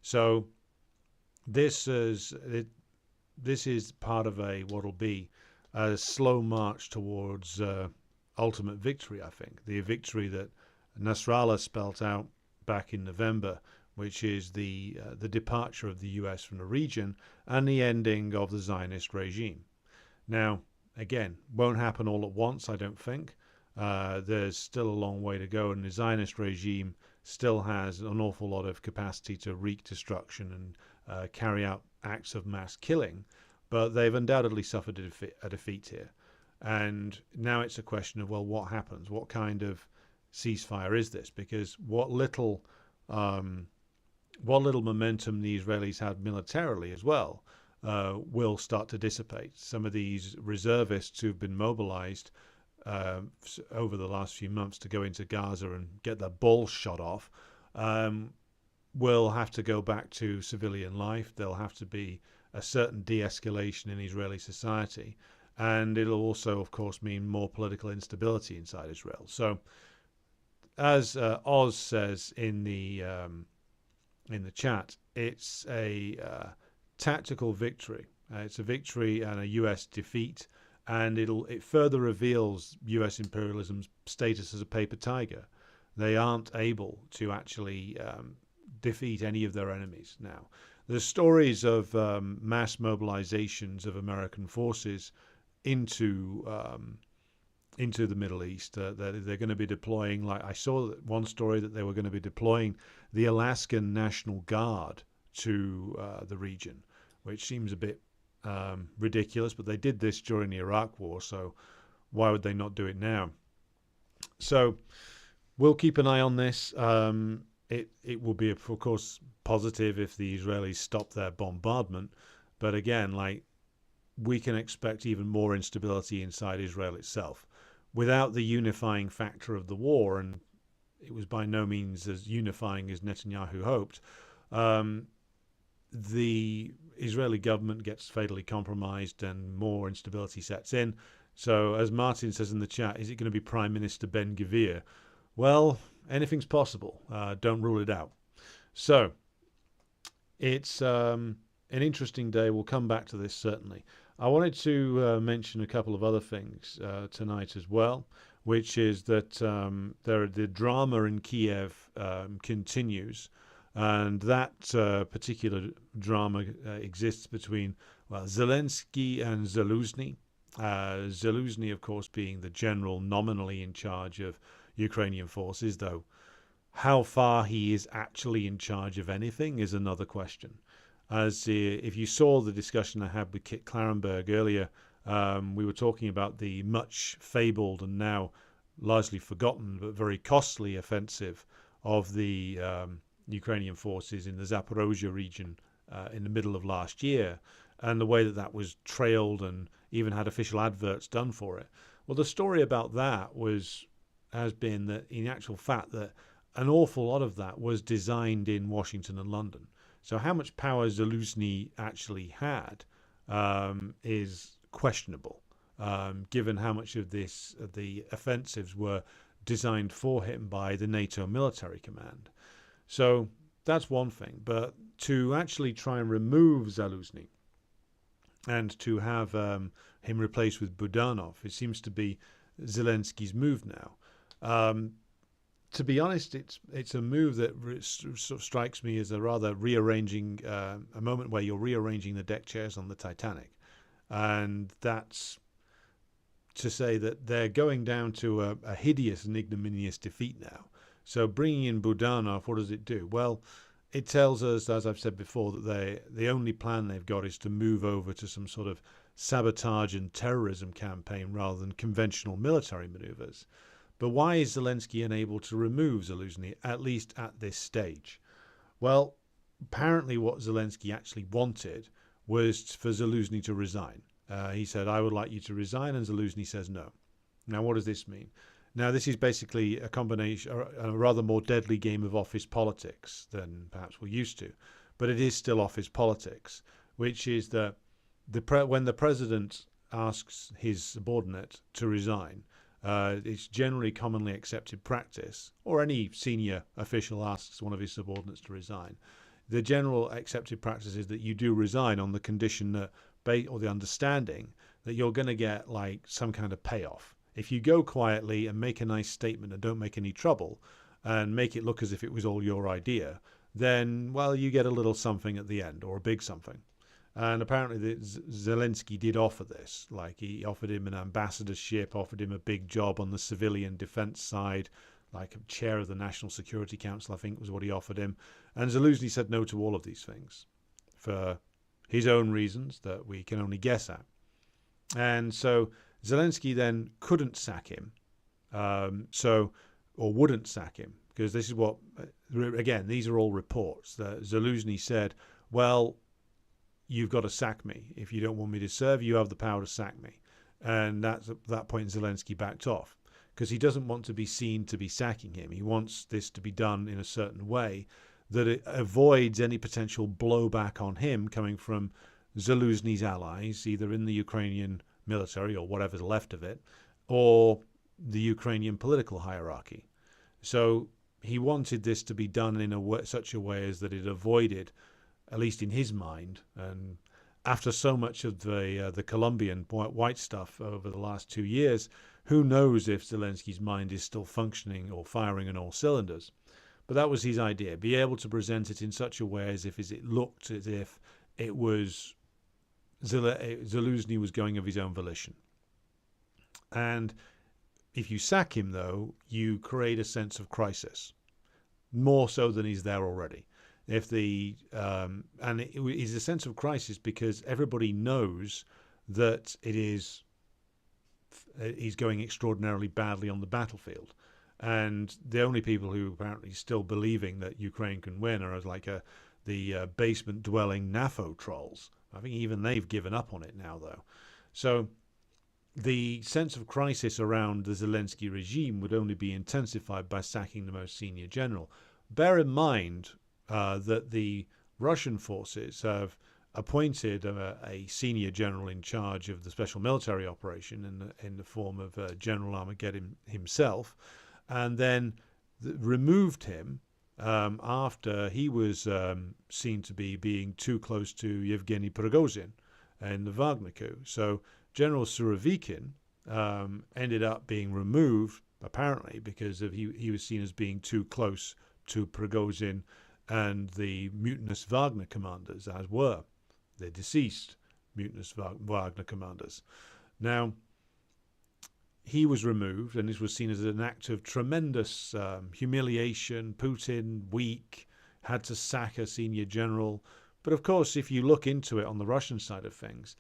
So this is part of what will be a slow march towards ultimate victory, I think. The victory that Nasrallah spelt out back in November, which is the departure of the US from the region and the ending of the Zionist regime. Now, again, won't happen all at once, I don't think. There's still a long way to go, and the Zionist regime still has an awful lot of capacity to wreak destruction and carry out acts of mass killing, but they've undoubtedly suffered a defeat here. And now it's a question of, well, what happens? What kind of ceasefire is this? Because what little momentum the Israelis had militarily as well will start to dissipate. Some of these reservists who've been mobilized over the last few months to go into Gaza and get their balls shot off will have to go back to civilian life. There'll have to be a certain de-escalation in Israeli society, and it'll also, of course, mean more political instability inside Israel. So, as Oz says in the chat, it's a tactical victory. It's a victory and a U.S. defeat, and it further reveals U.S. imperialism's status as a paper tiger. They aren't able to actually defeat any of their enemies now. There's stories of mass mobilizations of American forces into the Middle East. That they're going to be deploying, like I saw one story that they were going to be deploying the Alaskan National Guard to the region, which seems a bit ridiculous, but they did this during the Iraq War, so why would they not do it now? So we'll keep an eye on this. It will be, of course, positive if the Israelis stop their bombardment, but again, like, we can expect even more instability inside Israel itself without the unifying factor of the war, and it was by no means as unifying as Netanyahu hoped. The Israeli government gets fatally compromised and more instability sets in. So, as Martin says in the chat, is it going to be Prime Minister Ben-Gvir? Well, anything's possible. Don't rule it out. So, it's an interesting day. We'll come back to this, certainly. I wanted to mention a couple of other things tonight as well, which is that the drama in Kiev continues, and that particular drama exists between Zelensky and Zaluzny. Zaluzny, of course, being the general nominally in charge of Ukrainian forces, though how far he is actually in charge of anything is another question. As if you saw the discussion I had with Kit Clarenberg earlier, we were talking about the much fabled and now largely forgotten but very costly offensive of the Ukrainian forces in the Zaporozhye region in the middle of last year, and the way that was trailed and even had official adverts done for it. Well, the story about that has been that in actual fact that an awful lot of that was designed in Washington and London. So how much power Zaluzny actually had is questionable, given how much of the offensives were designed for him by the NATO military command. So that's one thing. But to actually try and remove Zaluzny and to have him replaced with Budanov, it seems to be Zelensky's move now. To be honest, it's a move that sort of strikes me as a rather rearranging, a moment where you're rearranging the deck chairs on the Titanic. And that's, to say that they're going down to a hideous and ignominious defeat now. So bringing in Budanov, what does it do? Well, it tells us, as I've said before, that the only plan they've got is to move over to some sort of sabotage and terrorism campaign rather than conventional military maneuvers. But why is Zelensky unable to remove Zaluzhny, at least at this stage? Well, apparently what Zelensky actually wanted was for Zaluzhny to resign. He said, I would like you to resign, and Zaluzhny says no. Now, what does this mean? Now, this is basically a combination, a rather more deadly game of office politics than perhaps we're used to. But it is still office politics, which is that when the president asks his subordinate to resign, it's generally commonly accepted practice, or any senior official asks one of his subordinates to resign. The general accepted practice is that you do resign on the condition that, or the understanding that you're going to get like some kind of payoff. If you go quietly and make a nice statement and don't make any trouble and make it look as if it was all your idea, then, well, you get a little something at the end, or a big something. And apparently Zelensky did offer this. Like, he offered him an ambassadorship, offered him a big job on the civilian defense side, like a chair of the National Security Council, I think was what he offered him. And Zaluzhny said no to all of these things for his own reasons that we can only guess at. And so Zelensky then couldn't sack him, or wouldn't sack him, because this is what, again, these are all reports. That Zaluzhny said, well, you've got to sack me. If you don't want me to serve, you have the power to sack me. And at that point, Zelensky backed off, because he doesn't want to be seen to be sacking him. He wants this to be done in a certain way that it avoids any potential blowback on him coming from Zaluzhny's allies, either in the Ukrainian military or whatever's left of it, or the Ukrainian political hierarchy. So he wanted this to be done in such a way as that it avoided, at least in his mind, and after so much of the Colombian white stuff over the last 2 years, who knows if Zelensky's mind is still functioning or firing on all cylinders. But that was his idea, be able to present it in such a way as if it looked as if it was Zaluzhny was going of his own volition. And if you sack him, though, you create a sense of crisis, more so than he's there already. And it is a sense of crisis because everybody knows that he's going extraordinarily badly on the battlefield. And the only people who apparently still believing that Ukraine can win are like the basement-dwelling NAFO trolls. I think even they've given up on it now, though. So the sense of crisis around the Zelensky regime would only be intensified by sacking the most senior general. Bear in mind that the Russian forces have appointed a senior general in charge of the special military operation in the form of General Armageddon himself, and then removed him after he was seen to be being too close to Yevgeny Prigozhin in the Wagner coup. So General Surovikin ended up being removed, apparently, because he was seen as being too close to Prigozhin and the mutinous Wagner commanders, as were the deceased mutinous Wagner commanders. Now, he was removed, and this was seen as an act of tremendous humiliation. Putin, weak, had to sack a senior general. But of course, if you look into it on the Russian side of things,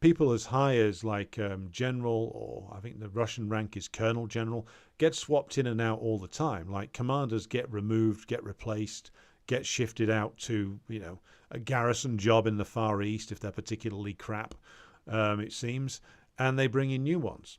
people as high as like general, or I think the Russian rank is colonel general, get swapped in and out all the time. Like commanders get removed, get replaced, get shifted out to, a garrison job in the Far East if they're particularly crap, it seems, and they bring in new ones.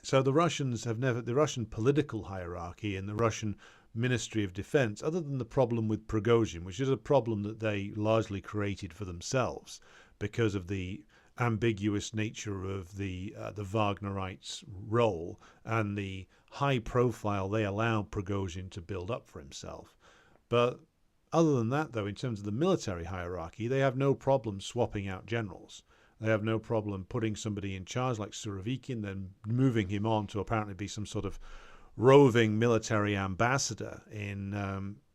So the Russian political hierarchy and the Russian Ministry of Defense, other than the problem with Prigozhin, which is a problem that they largely created for themselves because of the ambiguous nature of the Wagnerites' role and the high profile they allowed Prigozhin to build up for himself. But other than that, though, in terms of the military hierarchy, they have no problem swapping out generals. They have no problem putting somebody in charge like Surovikin, then moving him on to apparently be some sort of roving military ambassador in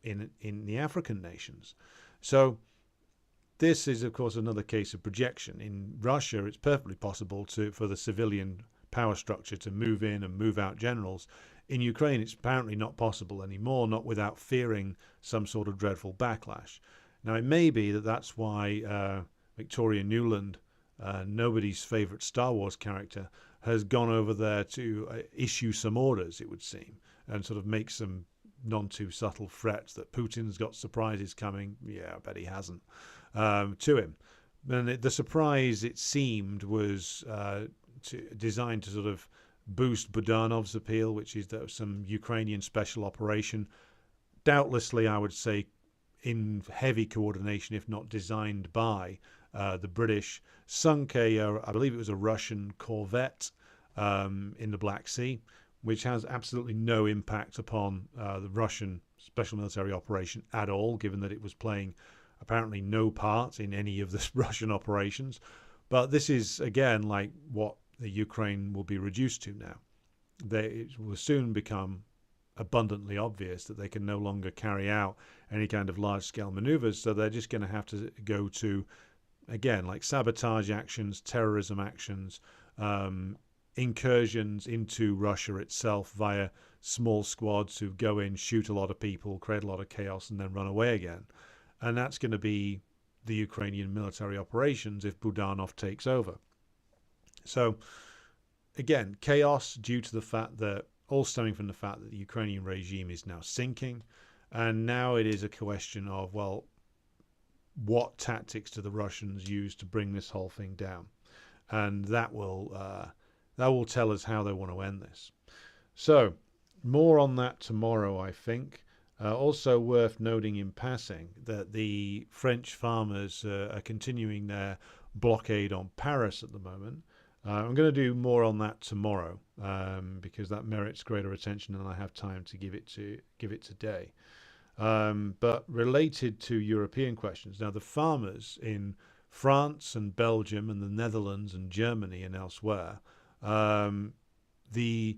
the African nations. So this is, of course, another case of projection. In Russia, it's perfectly possible for the civilian power structure to move in and move out generals. In Ukraine, it's apparently not possible anymore, not without fearing some sort of dreadful backlash. Now, it may be that that's why Victoria Nuland, nobody's favorite Star Wars character, has gone over there to issue some orders, it would seem, and sort of make some none too subtle threats that Putin's got surprises coming. Yeah, I bet he hasn't, to him. And the surprise, it seemed, was designed to sort of boost Budanov's appeal, which is some Ukrainian special operation. Doubtlessly, I would say, in heavy coordination, if not designed by the British, sunk I believe it was a Russian corvette in the Black Sea, which has absolutely no impact upon the Russian special military operation at all, given that it was playing apparently no part in any of the Russian operations. But this is, again, like what the Ukraine will be reduced to now. It will soon become abundantly obvious that they can no longer carry out any kind of large-scale maneuvers, so they're just going to have to go to, again, like sabotage actions, terrorism actions, incursions into Russia itself via small squads who go in, shoot a lot of people, create a lot of chaos, and then run away again. And that's going to be the Ukrainian military operations if Budanov takes over. So, again, chaos due to the fact that, all stemming from the fact that the Ukrainian regime is now sinking, and now it is a question of, well, what tactics do the Russians use to bring this whole thing down? And that will tell us how they want to end this. So, more on that tomorrow, I think. Also worth noting in passing that the French farmers are continuing their blockade on Paris at the moment. I'm going to do more on that tomorrow because that merits greater attention and I have time to give it today. But related to European questions, now the farmers in France and Belgium and the Netherlands and Germany and elsewhere, the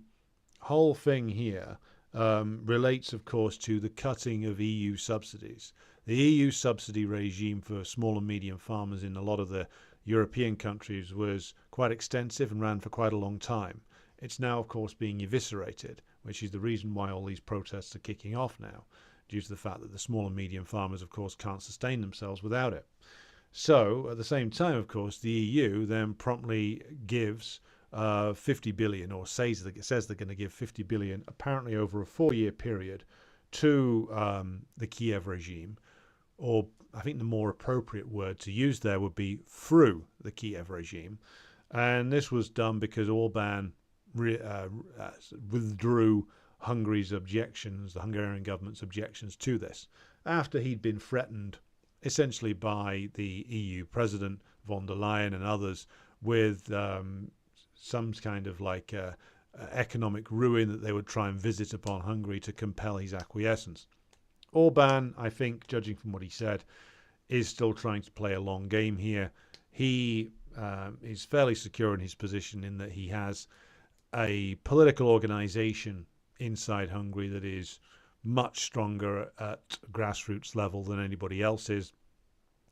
whole thing here relates, of course, to the cutting of EU subsidies. The EU subsidy regime for small and medium farmers in a lot of the European countries was quite extensive and ran for quite a long time. It's now, of course, being eviscerated, which is the reason why all these protests are kicking off now, due to the fact that the small and medium farmers, of course, can't sustain themselves without it. So, at the same time, of course, the EU then promptly gives 50 billion, or says they're going to give 50 billion, apparently over a 4-year period, to the Kiev regime, or I think the more appropriate word to use there would be through the Kiev regime. And this was done because Orban withdrew Hungary's objections, the Hungarian government's objections to this, after he'd been threatened essentially by the EU president, von der Leyen and others, with some kind of like economic ruin that they would try and visit upon Hungary to compel his acquiescence. Orban, I think, judging from what he said, is still trying to play a long game here. He is fairly secure in his position in that he has a political organization inside Hungary that is much stronger at grassroots level than anybody else is.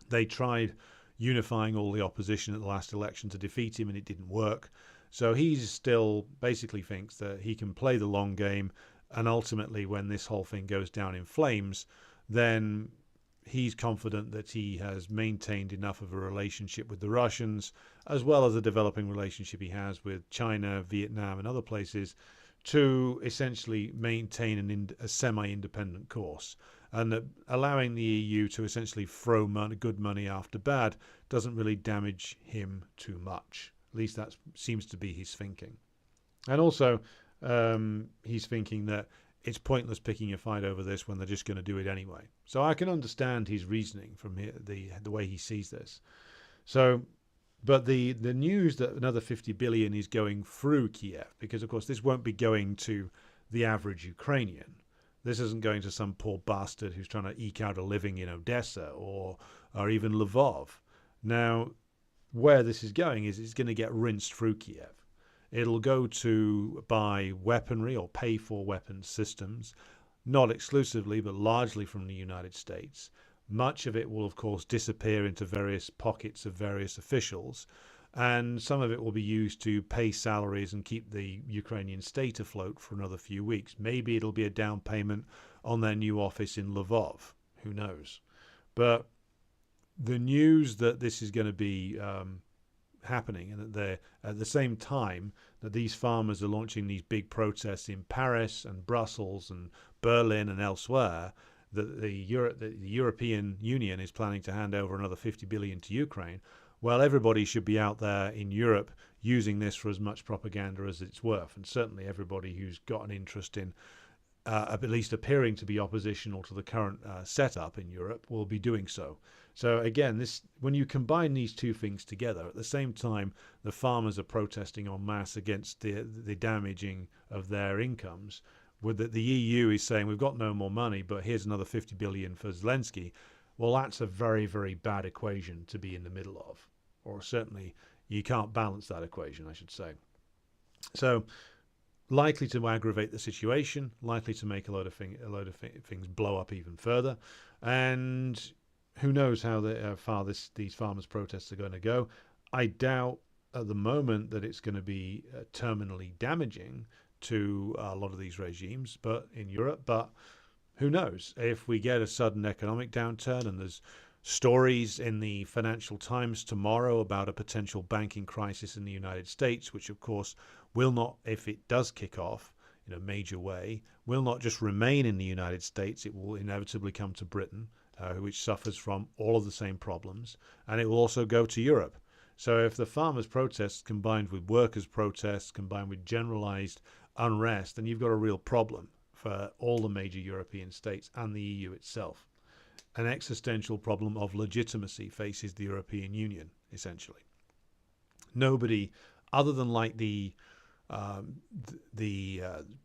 They tried unifying all the opposition at the last election to defeat him, and it didn't work. So he still basically thinks that he can play the long game, and ultimately when this whole thing goes down in flames, then he's confident that he has maintained enough of a relationship with the Russians, as well as a developing relationship he has with China, Vietnam and other places, to essentially maintain a semi-independent course. And that allowing the EU to essentially throw good money after bad doesn't really damage him too much. At least that seems to be his thinking. And also, he's thinking that it's pointless picking a fight over this when they're just going to do it anyway. So I can understand his reasoning from the way he sees this. So, but the news that another 50 billion is going through Kiev, because of course this won't be going to the average Ukrainian. This isn't going to some poor bastard who's trying to eke out a living in Odessa or even Lvov. Now, where this is going is it's going to get rinsed through Kiev. It'll go to buy weaponry or pay for weapons systems, not exclusively, but largely from the United States, Much of it will, of course, disappear into various pockets of various officials, and some of it will be used to pay salaries and keep the Ukrainian state afloat for another few weeks. Maybe it'll be a down payment on their new office in Lvov. Who knows? But the news that this is going to be happening, and that they're at the same time that these farmers are launching these big protests in Paris and Brussels and Berlin and elsewhere, that the European Union is planning to hand over another 50 billion to Ukraine. Well, everybody should be out there in Europe using this for as much propaganda as it's worth, and certainly everybody who's got an interest in at least appearing to be oppositional to the current setup in Europe will be doing so. So again, this, when you combine these two things together, at the same time the farmers are protesting en masse against the damaging of their incomes, with the EU is saying we've got no more money, but here's another 50 billion for Zelensky. Well, that's a very, very bad equation to be in the middle of, or certainly you can't balance that equation, I should say. So likely to aggravate the situation, likely to make a load of things blow up even further, and who knows how far these farmers' protests are going to go. I doubt at the moment that it's going to be terminally damaging to a lot of these regimes, but in Europe. But who knows? If we get a sudden economic downturn, and there's stories in the Financial Times tomorrow about a potential banking crisis in the United States, which of course will not, if it does kick off in a major way, will not just remain in the United States, it will inevitably come to Britain, which suffers from all of the same problems, and it will also go to Europe. So if the farmers' protests combined with workers' protests, combined with generalized unrest, then you've got a real problem for all the major European states and the EU itself. An existential problem of legitimacy faces the European Union, essentially. Nobody, other than like the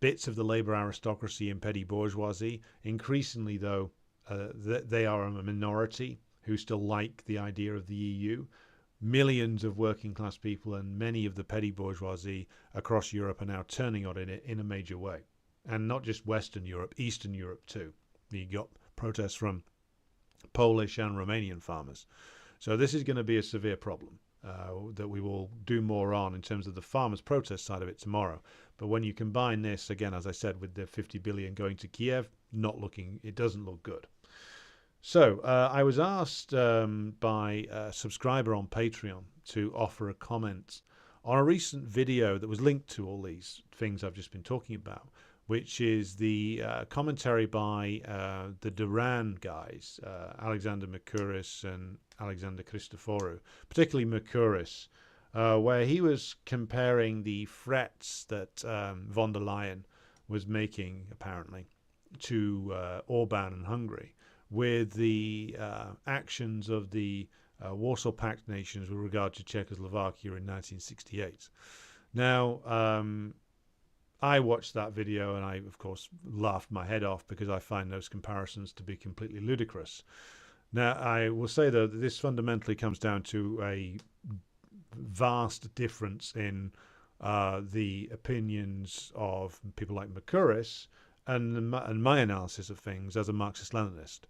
bits of the labour aristocracy and petty bourgeoisie, increasingly though, they are a minority who still like the idea of the EU. Millions of working class people and many of the petty bourgeoisie across Europe are now turning on it in a major way. And not just Western Europe, Eastern Europe too. You got protests from Polish and Romanian farmers. So this is going to be a severe problem that we will do more on in terms of the farmers' protest side of it tomorrow. But when you combine this, again, as I said, with the 50 billion going to Kiev, it doesn't look good. So I was asked by a subscriber on Patreon to offer a comment on a recent video that was linked to all these things I've just been talking about, which is the commentary by the Duran guys, Alexander Mercouris and Alexander Christoforou, particularly Mercouris, where he was comparing the threats that von der Leyen was making, apparently, to Orban and Hungary, with the actions of the Warsaw Pact nations with regard to Czechoslovakia in 1968. Now, I watched that video and I, of course, laughed my head off because I find those comparisons to be completely ludicrous. Now, I will say, though, that this fundamentally comes down to a vast difference in the opinions of people like Mercouris and my analysis of things as a Marxist-Leninist.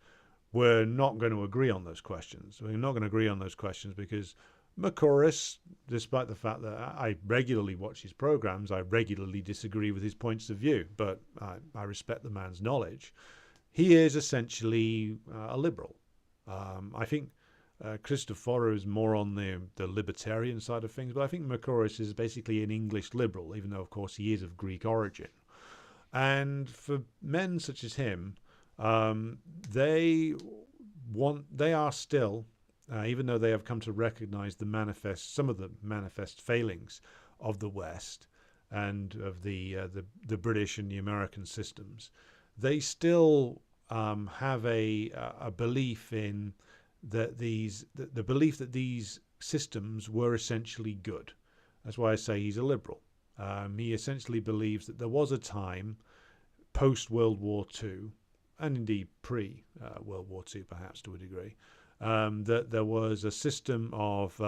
We're not going to agree on those questions. We're not going to agree on those questions because Mercouris, despite the fact that I regularly watch his programs, I regularly disagree with his points of view, but I respect the man's knowledge. He is essentially a liberal. I think Christoforou is more on the libertarian side of things, but I think Mercouris is basically an English liberal, even though, of course, he is of Greek origin. And for men such as him, they are still, even though they have come to recognize some of the manifest failings of the West and of the British and the American systems, they still have a belief in the belief that these systems were essentially good. That's why I say he's a liberal. He essentially believes that there was a time post-World War II, and indeed pre-World War II perhaps to a degree, that there was a system of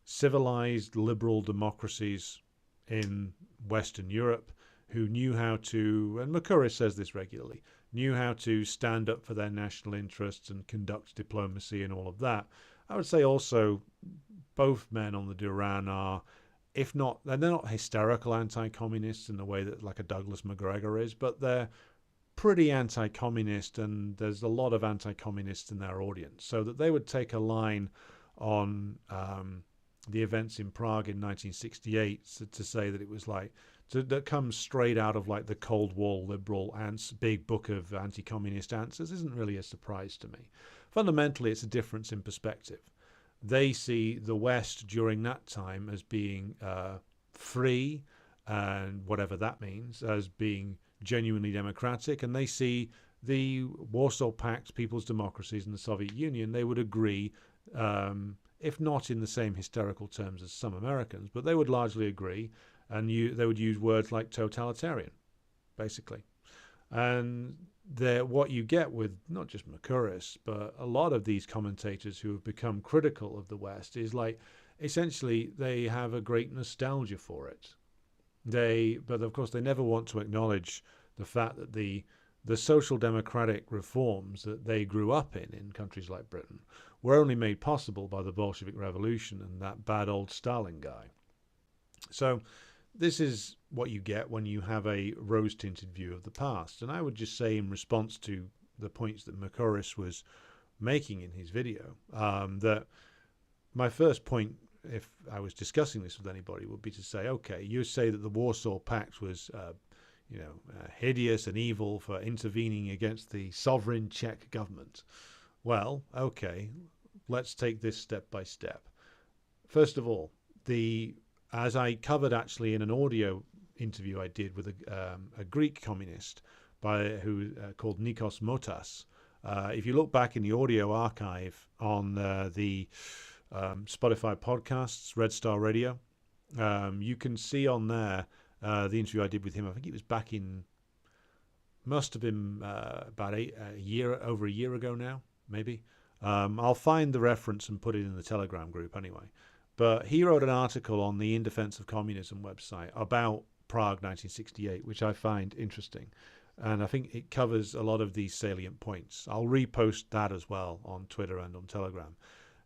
civilized liberal democracies in Western Europe who knew how to, and Mercouris says this regularly, knew how to stand up for their national interests and conduct diplomacy and all of that. I would say also both men on the Duran are, if not, they're not hysterical anti-communists in the way that like a Douglas McGregor is, but they're pretty anti-communist, and there's a lot of anti-communists in their audience. So that they would take a line on the events in Prague in 1968 to say that it was like, that comes straight out of like the Cold War liberal big book of anti-communist answers isn't really a surprise to me. Fundamentally, it's a difference in perspective. They see the West during that time as being free, and whatever that means, as being genuinely democratic, and they see the Warsaw Pact, people's democracies, and the Soviet Union. They would agree, if not in the same hysterical terms as some Americans, but they would largely agree, and they would use words like totalitarian, basically. And what you get with not just Mercouris, but a lot of these commentators who have become critical of the West is like, essentially, they have a great nostalgia for it. But of course, they never want to acknowledge the fact that the social democratic reforms that they grew up in countries like Britain were only made possible by the Bolshevik Revolution and that bad old Stalin guy. So this is what you get when you have a rose-tinted view of the past. And I would just say, in response to the points that Mercouris was making in his video, that my first point, if I was discussing this with anybody, would be to say, okay, you say that the Warsaw Pact was hideous and evil for intervening against the sovereign Czech government. Well, okay, let's take this step by step. First of all, as I covered actually in an audio interview I did with a Greek communist called Nikos Motas, if you look back in the audio archive on the Spotify podcasts, Red Star Radio, you can see on there the interview I did with him. I think it was back in, must have been about over a year ago now, maybe. I'll find the reference and put it in the Telegram group anyway. But he wrote an article on the In Defense of Communism website about Prague 1968, which I find interesting. And I think it covers a lot of these salient points. I'll repost that as well on Twitter and on Telegram.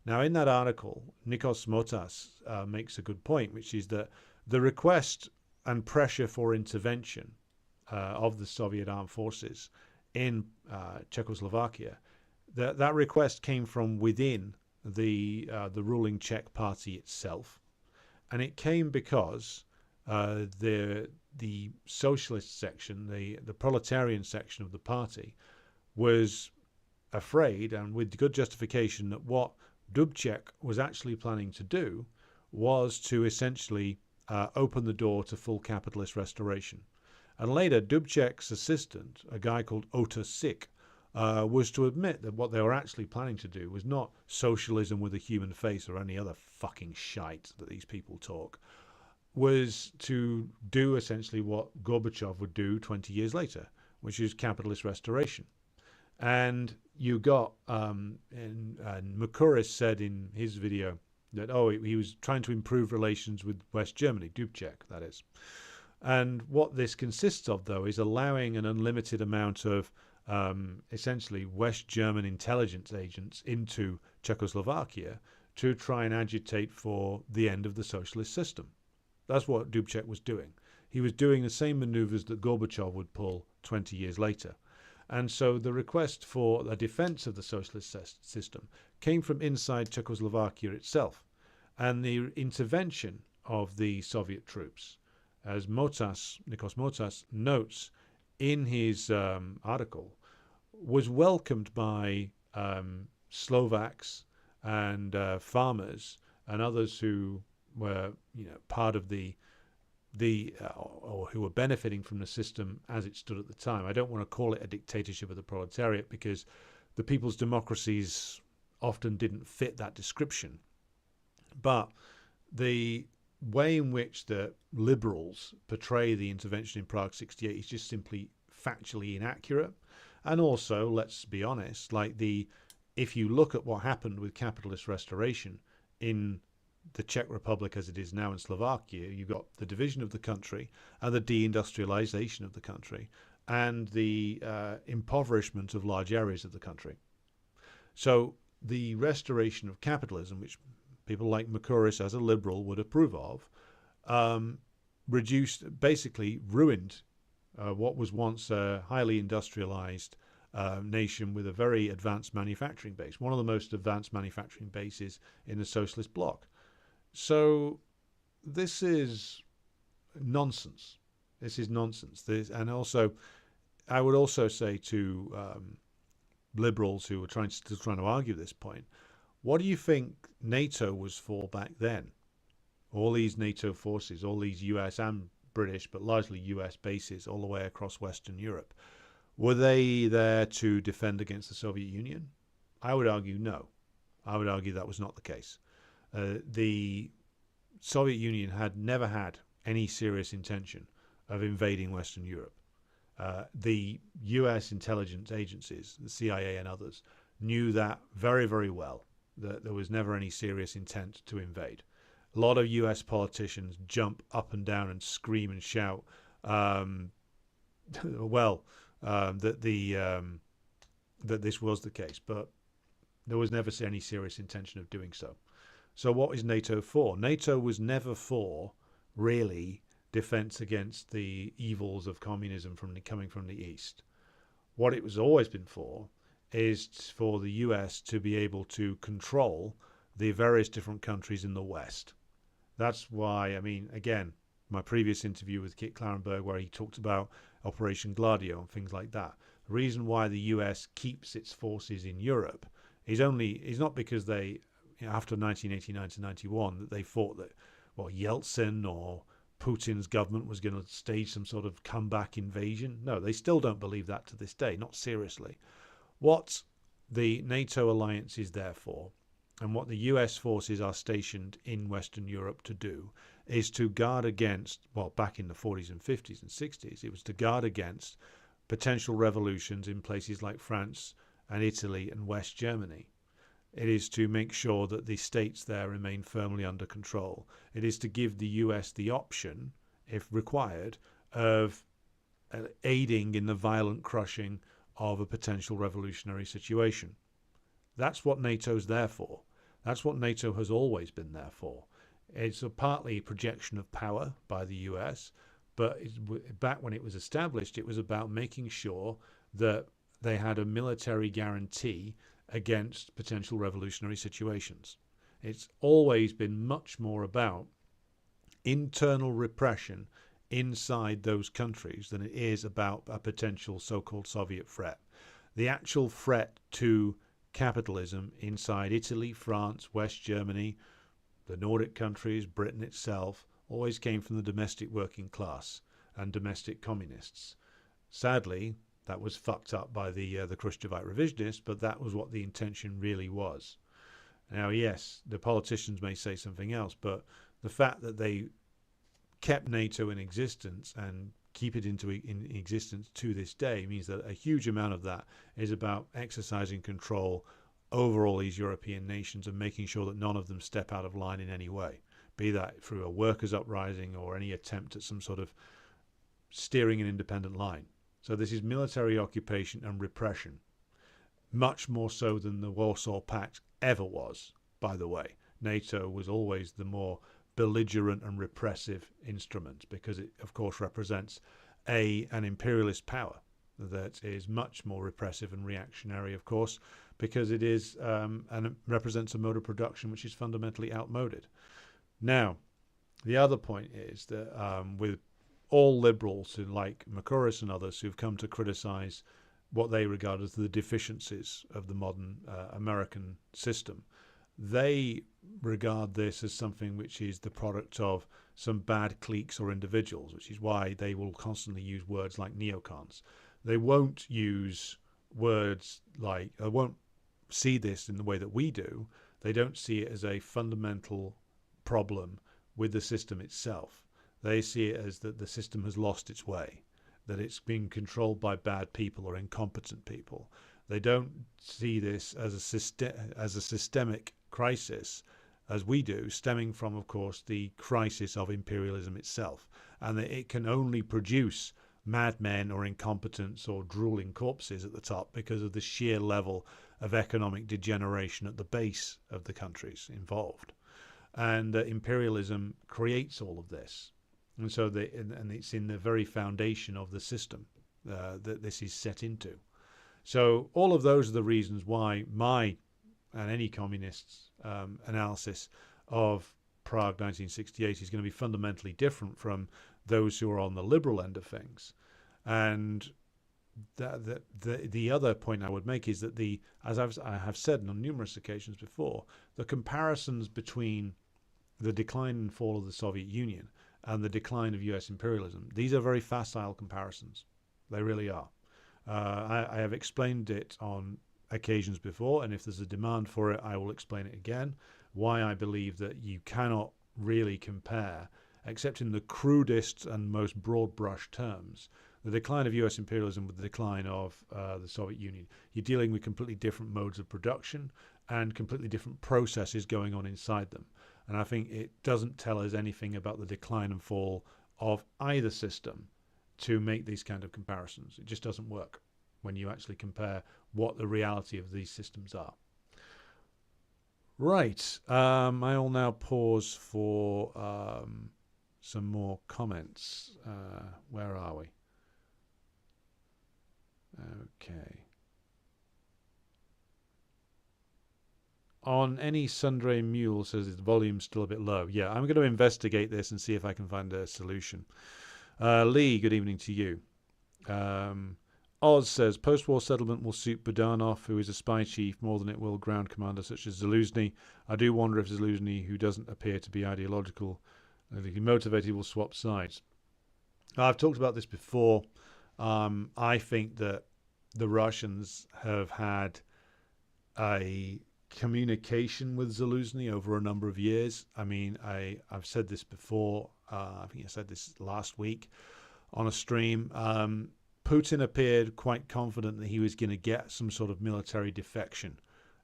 Now, in that article, Nikos Motas makes a good point, which is that the request and pressure for intervention of the Soviet armed forces in Czechoslovakia, that request came from within the ruling Czech party itself, and it came because the socialist section, the proletarian section of the party, was afraid, and with good justification, that what Dubček was actually planning to do was to essentially open the door to full capitalist restoration. And later, Dubček's assistant, a guy called Ota Sik, was to admit that what they were actually planning to do was not socialism with a human face or any other fucking shite that these people talk, was to do essentially what Gorbachev would do 20 years later, which is capitalist restoration. And you got, and Mercouris said in his video that, he was trying to improve relations with West Germany, Dubček, that is. And what this consists of, though, is allowing an unlimited amount of essentially West German intelligence agents into Czechoslovakia to try and agitate for the end of the socialist system. That's what Dubček was doing. He was doing the same maneuvers that Gorbachev would pull 20 years later. And so the request for a defense of the socialist system came from inside Czechoslovakia itself. And the intervention of the Soviet troops, as Nikos Motas notes in his article, was welcomed by Slovaks and farmers and others who were, part of or who were benefiting from the system as it stood at the time. I don't want to call it a dictatorship of the proletariat, because the people's democracies often didn't fit that description. But the way in which the liberals portray the intervention in Prague 68 is just simply factually inaccurate. And also, let's be honest, if you look at what happened with capitalist restoration in the Czech Republic as it is now in Slovakia, you've got the division of the country and the deindustrialization of the country. and the impoverishment of large areas of the country. So the restoration of capitalism, which people like Macuris as a liberal would approve of, basically ruined what was once a highly industrialized nation with a very advanced manufacturing base, one of the most advanced manufacturing bases in the socialist bloc. So this is nonsense. This is nonsense. And also, I would also say to liberals who were still trying to argue this point, what do you think NATO was for back then? All these NATO forces, all these US and British, but largely US bases all the way across Western Europe, were they there to defend against the Soviet Union? I would argue no. I would argue that was not the case. The Soviet Union had never had any serious intention of invading Western Europe. The US intelligence agencies, the CIA and others, knew that very, very well, that there was never any serious intent to invade. A lot of US politicians jump up and down and scream and shout, that this was the case, but there was never any serious intention of doing so. So what is NATO for? NATO was never for, really, defense against the evils of communism coming from the East. What it was always been for is for the US to be able to control the various different countries in the West. That's why, I mean, again, my previous interview with Kit Clarenberg, where he talked about Operation Gladio and things like that. The reason why the US keeps its forces in Europe is not because they, after 1989 to 91, that they thought that, Yeltsin or Putin's government was going to stage some sort of comeback invasion. No, they still don't believe that to this day, not seriously. What the NATO alliance is there for, and what the US forces are stationed in Western Europe to do, is to guard against, back in the 40s and 50s and 60s, it was to guard against potential revolutions in places like France and Italy and West Germany. It is to make sure that the states there remain firmly under control. It is to give the US the option, if required, of aiding in the violent crushing of a potential revolutionary situation. That's what NATO's there for. That's what NATO has always been there for. It's partly a projection of power by the US, but back when it was established, it was about making sure that they had a military guarantee against potential revolutionary situations. It's always been much more about internal repression inside those countries than it is about a potential so-called Soviet threat. The actual threat to capitalism inside Italy, France, West Germany, the Nordic countries, Britain itself, always came from the domestic working class and domestic communists. Sadly, that was fucked up by the Khrushchevite revisionists, but that was what the intention really was. Now, yes, the politicians may say something else, but the fact that they kept NATO in existence and keep it in existence to this day means that a huge amount of that is about exercising control over all these European nations and making sure that none of them step out of line in any way, be that through a workers' uprising or any attempt at some sort of steering an independent line. So this is military occupation and repression, much more so than the Warsaw Pact ever was, by the way. NATO was always the more belligerent and repressive instrument because it, of course, represents an imperialist power that is much more repressive and reactionary, of course, because it is and it represents a mode of production which is fundamentally outmoded. Now, the other point is that with all liberals who like Macuris and others who've come to criticize what they regard as the deficiencies of the modern American system, they regard this as something which is the product of some bad cliques or individuals, which is why they will constantly use words like neocons. They won't use words like, they won't see this in the way that we do. They don't see it as a fundamental problem with the system itself. They see it as that the system has lost its way, that it's being controlled by bad people or incompetent people. They don't see this as a systemic crisis, as we do, stemming from, of course, the crisis of imperialism itself, and that it can only produce madmen or incompetents or drooling corpses at the top because of the sheer level of economic degeneration at the base of the countries involved. And imperialism creates all of this. And so and it's in the very foundation of the system that this is set into. So all of those are the reasons why my and any communist's analysis of Prague 1968 is going to be fundamentally different from those who are on the liberal end of things. And the other point I would make is that as I have said on numerous occasions before, the comparisons between the decline and fall of the Soviet Union and the decline of US imperialism, these are very facile comparisons. They really are. I have explained it on occasions before, and if there's a demand for it, I will explain it again, why I believe that you cannot really compare, except in the crudest and most broad-brush terms, the decline of US imperialism with the decline of the Soviet Union. You're dealing with completely different modes of production and completely different processes going on inside them. And I think it doesn't tell us anything about the decline and fall of either system to make these kind of comparisons. It just doesn't work when you actually compare what the reality of these systems are. Right. I will now pause for some more comments. Where are we? Okay. On any Sundre Mule says the volume's still a bit low. Yeah, I'm going to investigate this and see if I can find a solution. Lee, good evening to you. Oz says post-war settlement will suit Budanov, who is a spy chief, more than it will ground commander such as Zaluzny. I do wonder if Zaluzny, who doesn't appear to be ideological, motivated, will swap sides. I've talked about this before. I think that the Russians have had a communication with Zaluzny over a number of years. I mean, I've said this before. I think I said this last week on a stream. Putin appeared quite confident that he was going to get some sort of military defection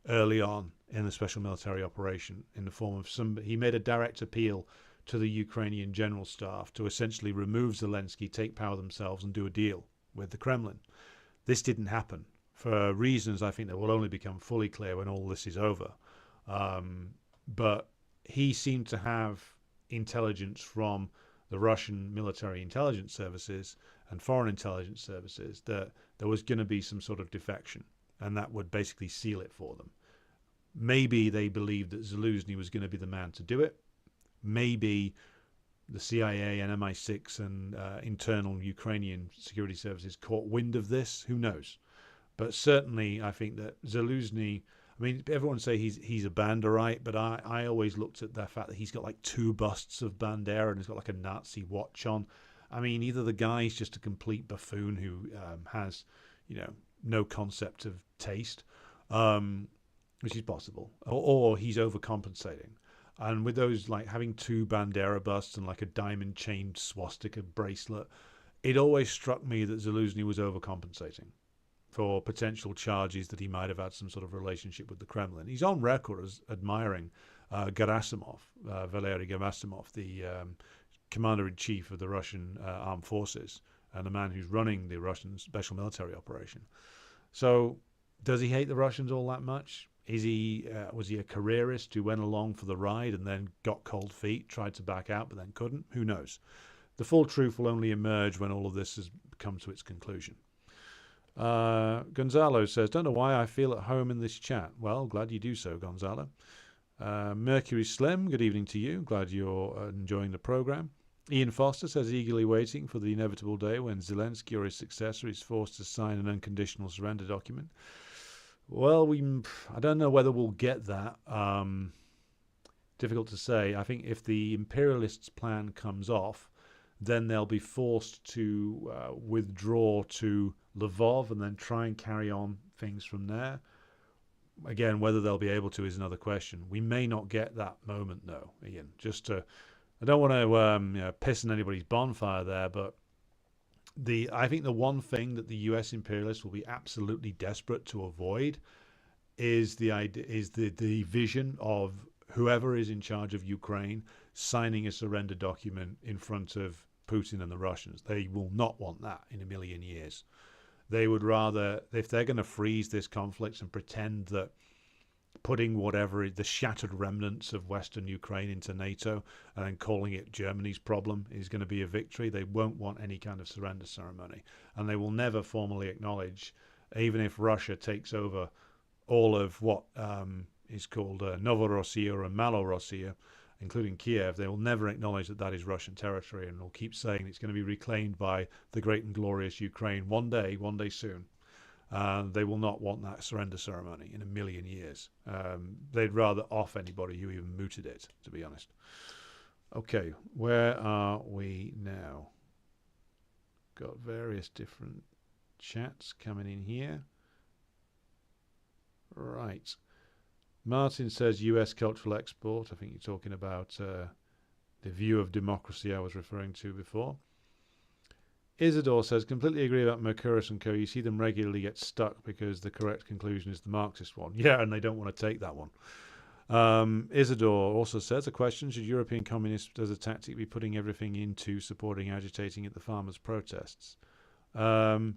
early on in the special military operation in the form of he made a direct appeal to the Ukrainian general staff to essentially remove Zelensky, take power themselves, and do a deal with the Kremlin. This didn't happen for reasons I think that will only become fully clear when all this is over. But he seemed to have intelligence from the Russian military intelligence services and foreign intelligence services that there was going to be some sort of defection, and that would basically seal it for them. Maybe they believed that Zaluzny was going to be the man to do it. Maybe the CIA and MI6 and internal Ukrainian security services caught wind of this. Who knows? But certainly I think that Zaluzny, I mean, everyone say he's a Banderite, but I always looked at the fact that he's got like 2 busts of Bandera and he's got like a Nazi watch on. I mean, either the guy's just a complete buffoon who has, no concept of taste, which is possible, or he's overcompensating. And with those, like having 2 Bandera busts and like a diamond chained swastika bracelet, it always struck me that Zaluzny was overcompensating for potential charges that he might have had some sort of relationship with the Kremlin. He's on record as admiring Gerasimov, Valery Gerasimov, the commander-in-chief of the Russian armed forces and the man who's running the Russian special military operation. So does he hate the Russians all that much? Was he a careerist who went along for the ride and then got cold feet, tried to back out but then couldn't? Who knows? The full truth will only emerge when all of this has come to its conclusion. Gonzalo says, don't know why I feel at home in this chat. Well, glad you do so, Gonzalo. Mercury Slim, good evening to you. Glad you're enjoying the program. Ian Foster says, eagerly waiting for the inevitable day when Zelensky or his successor is forced to sign an unconditional surrender document. Well, I don't know whether we'll get that. Difficult to say. I think if the imperialists' plan comes off, then they'll be forced to withdraw to Lvov and then try and carry on things from there. Again, whether they'll be able to is another question. We may not get that moment, though, Ian. I don't want to piss on anybody's bonfire there, but I think the one thing that the U.S. imperialists will be absolutely desperate to avoid is the vision of whoever is in charge of Ukraine signing a surrender document in front of Putin and the Russians. They will not want that in a million years. They would rather, if they're going to freeze this conflict and pretend that putting whatever the shattered remnants of Western Ukraine into NATO and then calling it Germany's problem is going to be a victory, they won't want any kind of surrender ceremony. And they will never formally acknowledge, even if Russia takes over all of what is called Novorossiya and Malorossiya, including Kiev, they will never acknowledge that that is Russian territory, and will keep saying it's going to be reclaimed by the great and glorious Ukraine one day soon. They will not want that surrender ceremony in a million years. They'd rather off anybody who even mooted it, to be honest. Okay, where are we now? Got various different chats coming in here. Right. Martin says US cultural export. I think you're talking about the view of democracy I was referring to before. Isidore says, completely agree about Mercouris and co. You see them regularly get stuck because the correct conclusion is the Marxist one. Yeah, and they don't want to take that one. Isidore also says, a question, should European communists as a tactic be putting everything into supporting, agitating at the farmers' protests? Good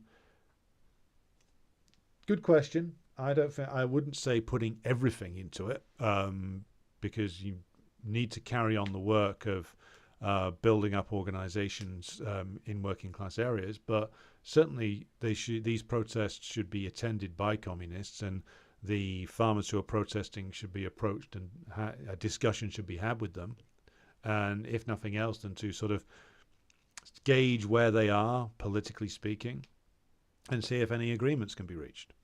question. I wouldn't say putting everything into it, because you need to carry on the work of building up organizations in working class areas, but certainly these protests should be attended by communists, and the farmers who are protesting should be approached, and a discussion should be had with them, and if nothing else, then to sort of gauge where they are politically speaking and see if any agreements can be reached,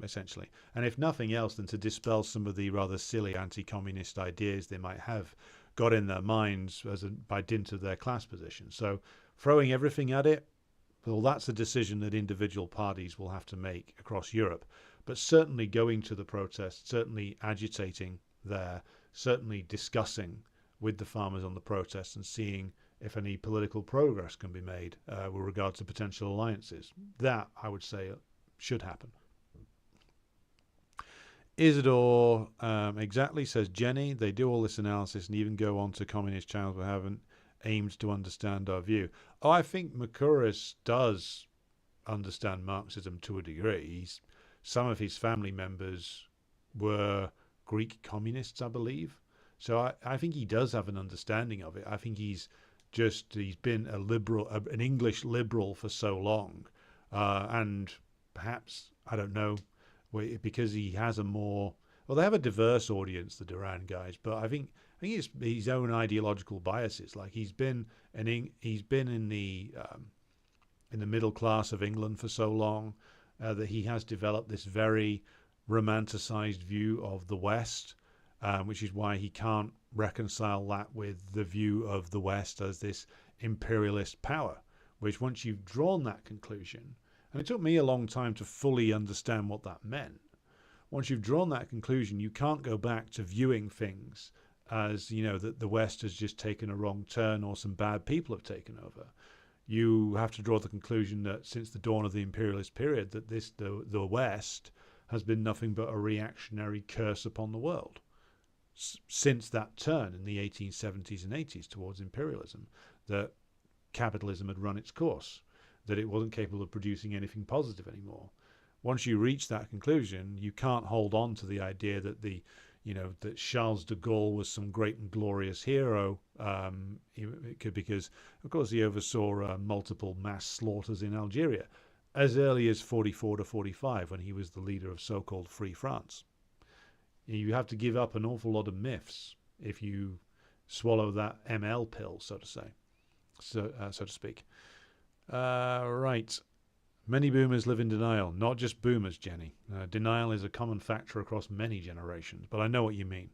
essentially. And if nothing else, then to dispel some of the rather silly anti-communist ideas they might have got in their minds by dint of their class position. So throwing everything at it, well, that's a decision that individual parties will have to make across Europe. But certainly going to the protests, certainly agitating there, certainly discussing with the farmers on the protests and seeing if any political progress can be made with regard to potential alliances. That, I would say, should happen. Isidore exactly says, Jenny, they do all this analysis and even go on to communist channels but haven't aimed to understand our view. Oh, I think Mercouris does understand Marxism to a degree. Some of his family members were Greek communists, I believe. So I think he does have an understanding of it. I think he's been a liberal, an English liberal for so long. And perhaps, I don't know, because he has they have a diverse audience, the Duran guys, but I think it's his own ideological biases. Like he's been in the middle class of England for so long that he has developed this very romanticized view of the West, which is why he can't reconcile that with the view of the West as this imperialist power, which once you've drawn that conclusion, and it took me a long time to fully understand what that meant. Once you've drawn that conclusion, you can't go back to viewing things as, that the West has just taken a wrong turn or some bad people have taken over. You have to draw the conclusion that since the dawn of the imperialist period, that the West has been nothing but a reactionary curse upon the world. Since that turn in the 1870s and 80s towards imperialism, that capitalism had run its course, that it wasn't capable of producing anything positive anymore. Once you reach that conclusion, you can't hold on to the idea that that Charles de Gaulle was some great and glorious hero, because, of course, he oversaw multiple mass slaughters in Algeria as early as 44 to 45, when he was the leader of so-called Free France. You have to give up an awful lot of myths if you swallow that ML pill, so to speak. Right. Many boomers live in denial. Not just boomers, Jenny. Denial is a common factor across many generations, but I know what you mean.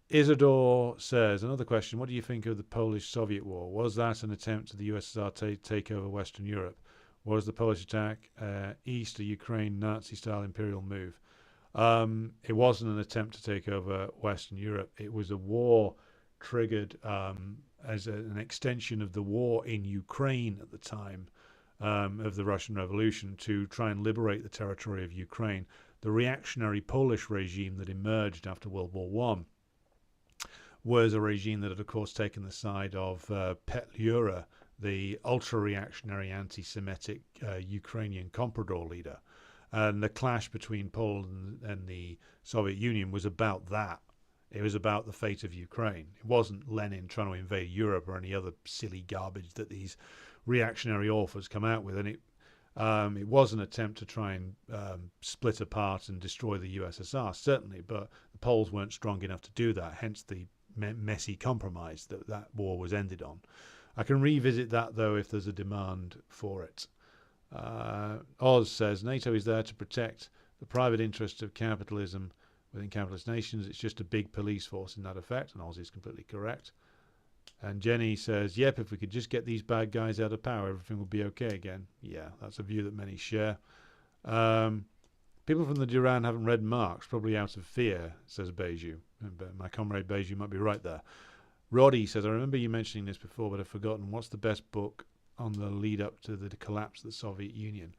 Isidore says, another question, what do you think of the Polish-Soviet War? Was that an attempt of the USSR to take over Western Europe? Was the Polish attack east of Ukraine Nazi-style imperial move? It wasn't an attempt to take over Western Europe. It was a war triggered as an extension of the war in Ukraine at the time of the Russian Revolution to try and liberate the territory of Ukraine. The reactionary Polish regime that emerged after World War I was a regime that had, of course, taken the side of Petlura, the ultra-reactionary anti-Semitic Ukrainian comprador leader. And the clash between Poland and the Soviet Union was about that. It was about the fate of Ukraine. It wasn't Lenin trying to invade Europe or any other silly garbage that these reactionary authors come out with. And it was an attempt to try and split apart and destroy the USSR, certainly, but the Poles weren't strong enough to do that, hence the messy compromise that war was ended on. I can revisit that, though, if there's a demand for it. Oz says, NATO is there to protect the private interests of capitalism within capitalist nations. It's just a big police force in that effect, and Oz is completely correct. And Jenny says, yep, if we could just get these bad guys out of power, everything will be okay again. Yeah, that's a view that many share. People from the Duran haven't read Marx, probably out of fear, says Beju. But my comrade Beju might be right there. Roddy says, I remember you mentioning this before, but I've forgotten. What's the best book on the lead up to the collapse of the Soviet Union?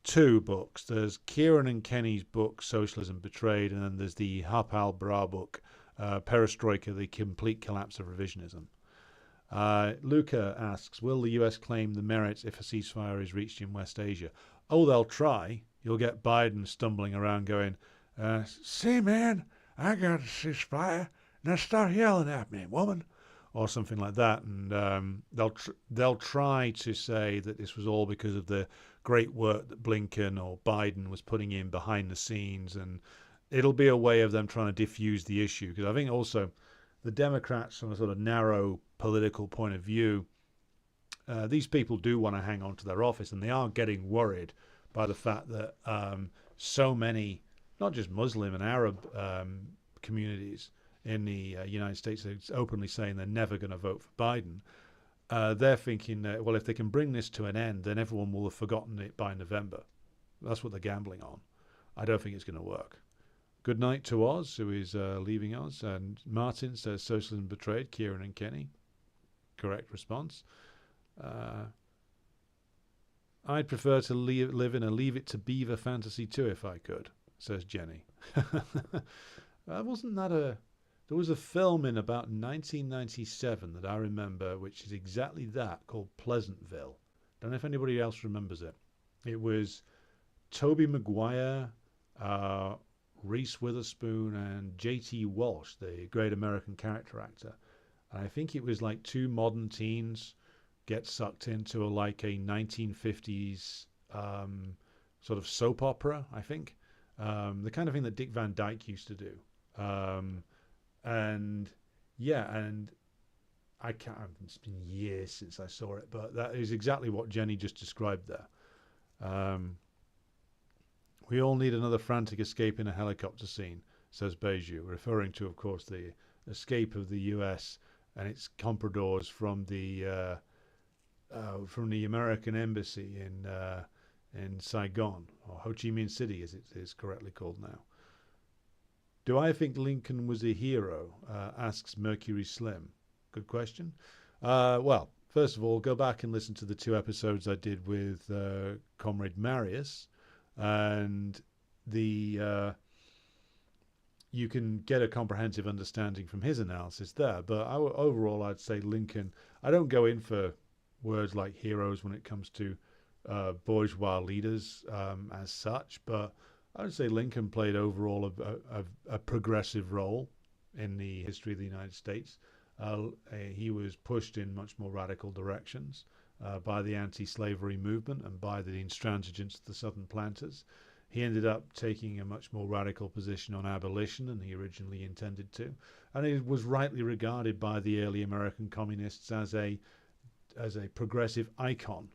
2 books. There's Kieran and Kenny's book, Socialism Betrayed, and then there's the Harpal Bra book, Perestroika, The Complete Collapse of Revisionism. Luca asks, will the US claim the merits if a ceasefire is reached in West Asia? Oh, they'll try. You'll get Biden stumbling around going, see, man, I got a ceasefire. Now start yelling at me, woman. Or something like that. And they'll try to say that this was all because of the great work that Blinken or Biden was putting in behind the scenes. And it'll be a way of them trying to diffuse the issue. Because I think also the Democrats, from a sort of narrow political point of view, these people do want to hang on to their office, and they are getting worried by the fact that so many, not just Muslim and Arab communities in the United States, are openly saying they're never going to vote for Biden. They're thinking that, well, if they can bring this to an end, then everyone will have forgotten it by November. That's what they're gambling on. I don't think it's going to work. Good night to Oz, who is leaving us. And Martin says, Socialism Betrayed, Kieran and Kenny. Correct response. I'd prefer to live in a Leave It to Beaver fantasy too, if I could, says Jenny. Wasn't that there was a film in about 1997 that I remember, which is exactly that, called Pleasantville. Don't know if anybody else remembers it. It was Tobey Maguire, Reese Witherspoon, and J.T. Walsh, the great American character actor. And I think it was like 2 modern teens get sucked into a 1950s sort of soap opera, I think. The kind of thing that Dick Van Dyke used to do. And I can't, it's been years since I saw it, but that is exactly what Jenny just described there. We all need another frantic escape in a helicopter scene, says Beju, referring to, of course, the escape of the US and its compradors from the American embassy in Saigon, or Ho Chi Minh City, as it is correctly called now. Do I think Lincoln was a hero? Asks Mercury Slim. Good question. Well, first of all, go back and listen to the 2 episodes I did with Comrade Marius, and you can get a comprehensive understanding from his analysis there. But overall, I'd say Lincoln, I don't go in for words like heroes when it comes to bourgeois leaders as such, but I would say Lincoln played overall a progressive role in the history of the United States. He was pushed in much more radical directions by the anti-slavery movement and by the intransigence of the Southern planters. He ended up taking a much more radical position on abolition than he originally intended to, and he was rightly regarded by the early American communists as a progressive icon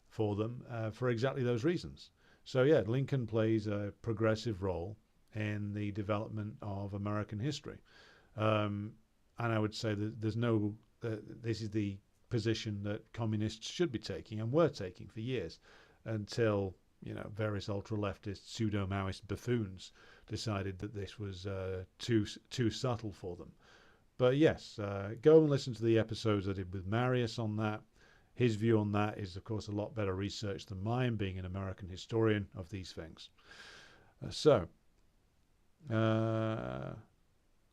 for them for exactly those reasons. So yeah, Lincoln plays a progressive role in the development of American history, and I would say that this is the position that communists should be taking and were taking for years, until various ultra-leftist pseudo-Maoist buffoons decided that this was too subtle for them. But yes, go and listen to the episodes I did with Marius on that. His view on that is, of course, a lot better research than mine, being an American historian of these things.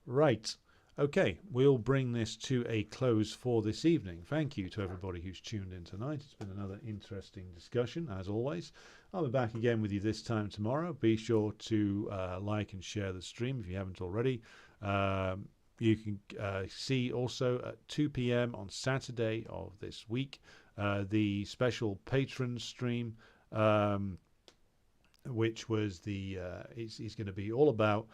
Right. Okay, we'll bring this to a close for this evening. Thank you to everybody who's tuned in tonight. It's been another interesting discussion, as always. I'll be back again with you this time tomorrow. Be sure to like and share the stream if you haven't already. You can see also at 2 p.m. on Saturday of this week the special patron stream, which was is going to be all about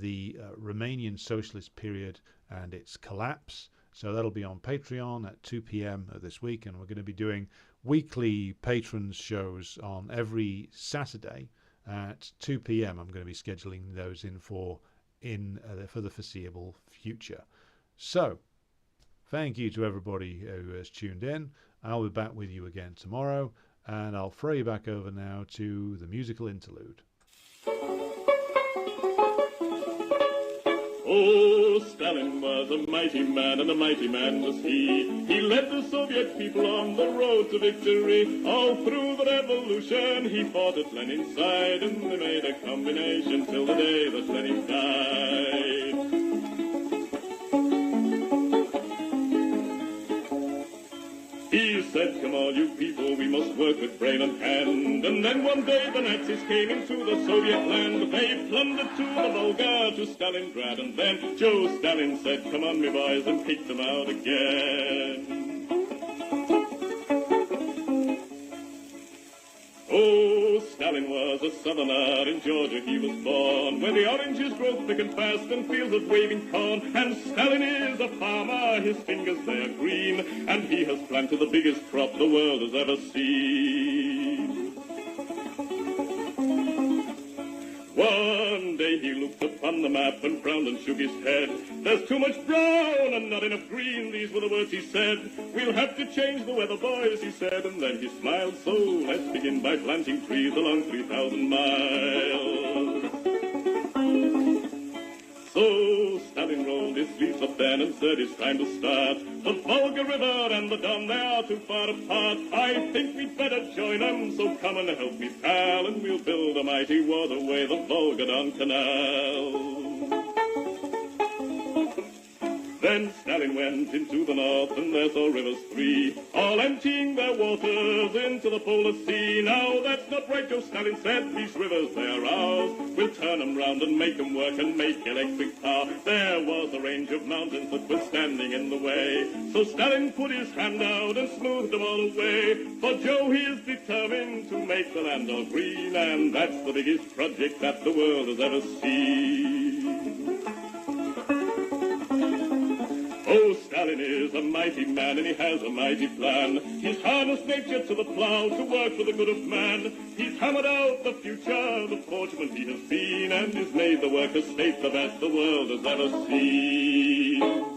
the Romanian socialist period and its collapse. So that'll be on Patreon at 2 p.m. this week, and we're going to be doing weekly patrons shows on every Saturday at 2 p.m. I'm going to be scheduling those in for the foreseeable future. So thank you to everybody who has tuned in. I'll be back with you again tomorrow, and I'll throw you back over now to the musical interlude. Oh, Stalin was a mighty man, and a mighty man was he. He led the Soviet people on the road to victory. All through the revolution, he fought at Lenin's side, and they made a combination till the day that Lenin died. He said, come on, you people, we must work with brain and hand. And then one day the Nazis came into the Soviet land. They plundered to the Volga, to Stalingrad. And then Joe Stalin said, come on, me boys, and kick them out again. Oh, Stalin was a southerner, in Georgia he was born, where the oranges grow thick and fast and fields of waving corn. And Stalin is a farmer, his fingers they are green, and he has planted the biggest crop the world has ever seen. One day he looked upon the map and frowned and shook his head. There's too much brown and not enough green, these were the words he said. We'll have to change the weather, boys, he said, and then he smiled. So let's begin by planting trees along 3,000 miles. So Stalin rolled his sleeves up then and said it's time to start. The Volga River and the Don, they are too far apart. I think we'd better join them, so come and help me, pal, and we'll build a mighty waterway, the Volga-Don Canal. Then Stalin went into the north, and there saw rivers three, all emptying their waters into the polar sea. Now that's not right, Joe Stalin said, these rivers, they are ours. We'll turn them round and make them work and make electric power. There was a range of mountains that were standing in the way, so Stalin put his hand out and smoothed them all away. For Joe, he is determined to make the land all green, and that's the biggest project that the world has ever seen. Oh, Stalin is a mighty man, and he has a mighty plan. He's harnessed nature to the plow to work for the good of man. He's hammered out the future, the fortunate he has been, and he's made the worker state the best the world has ever seen.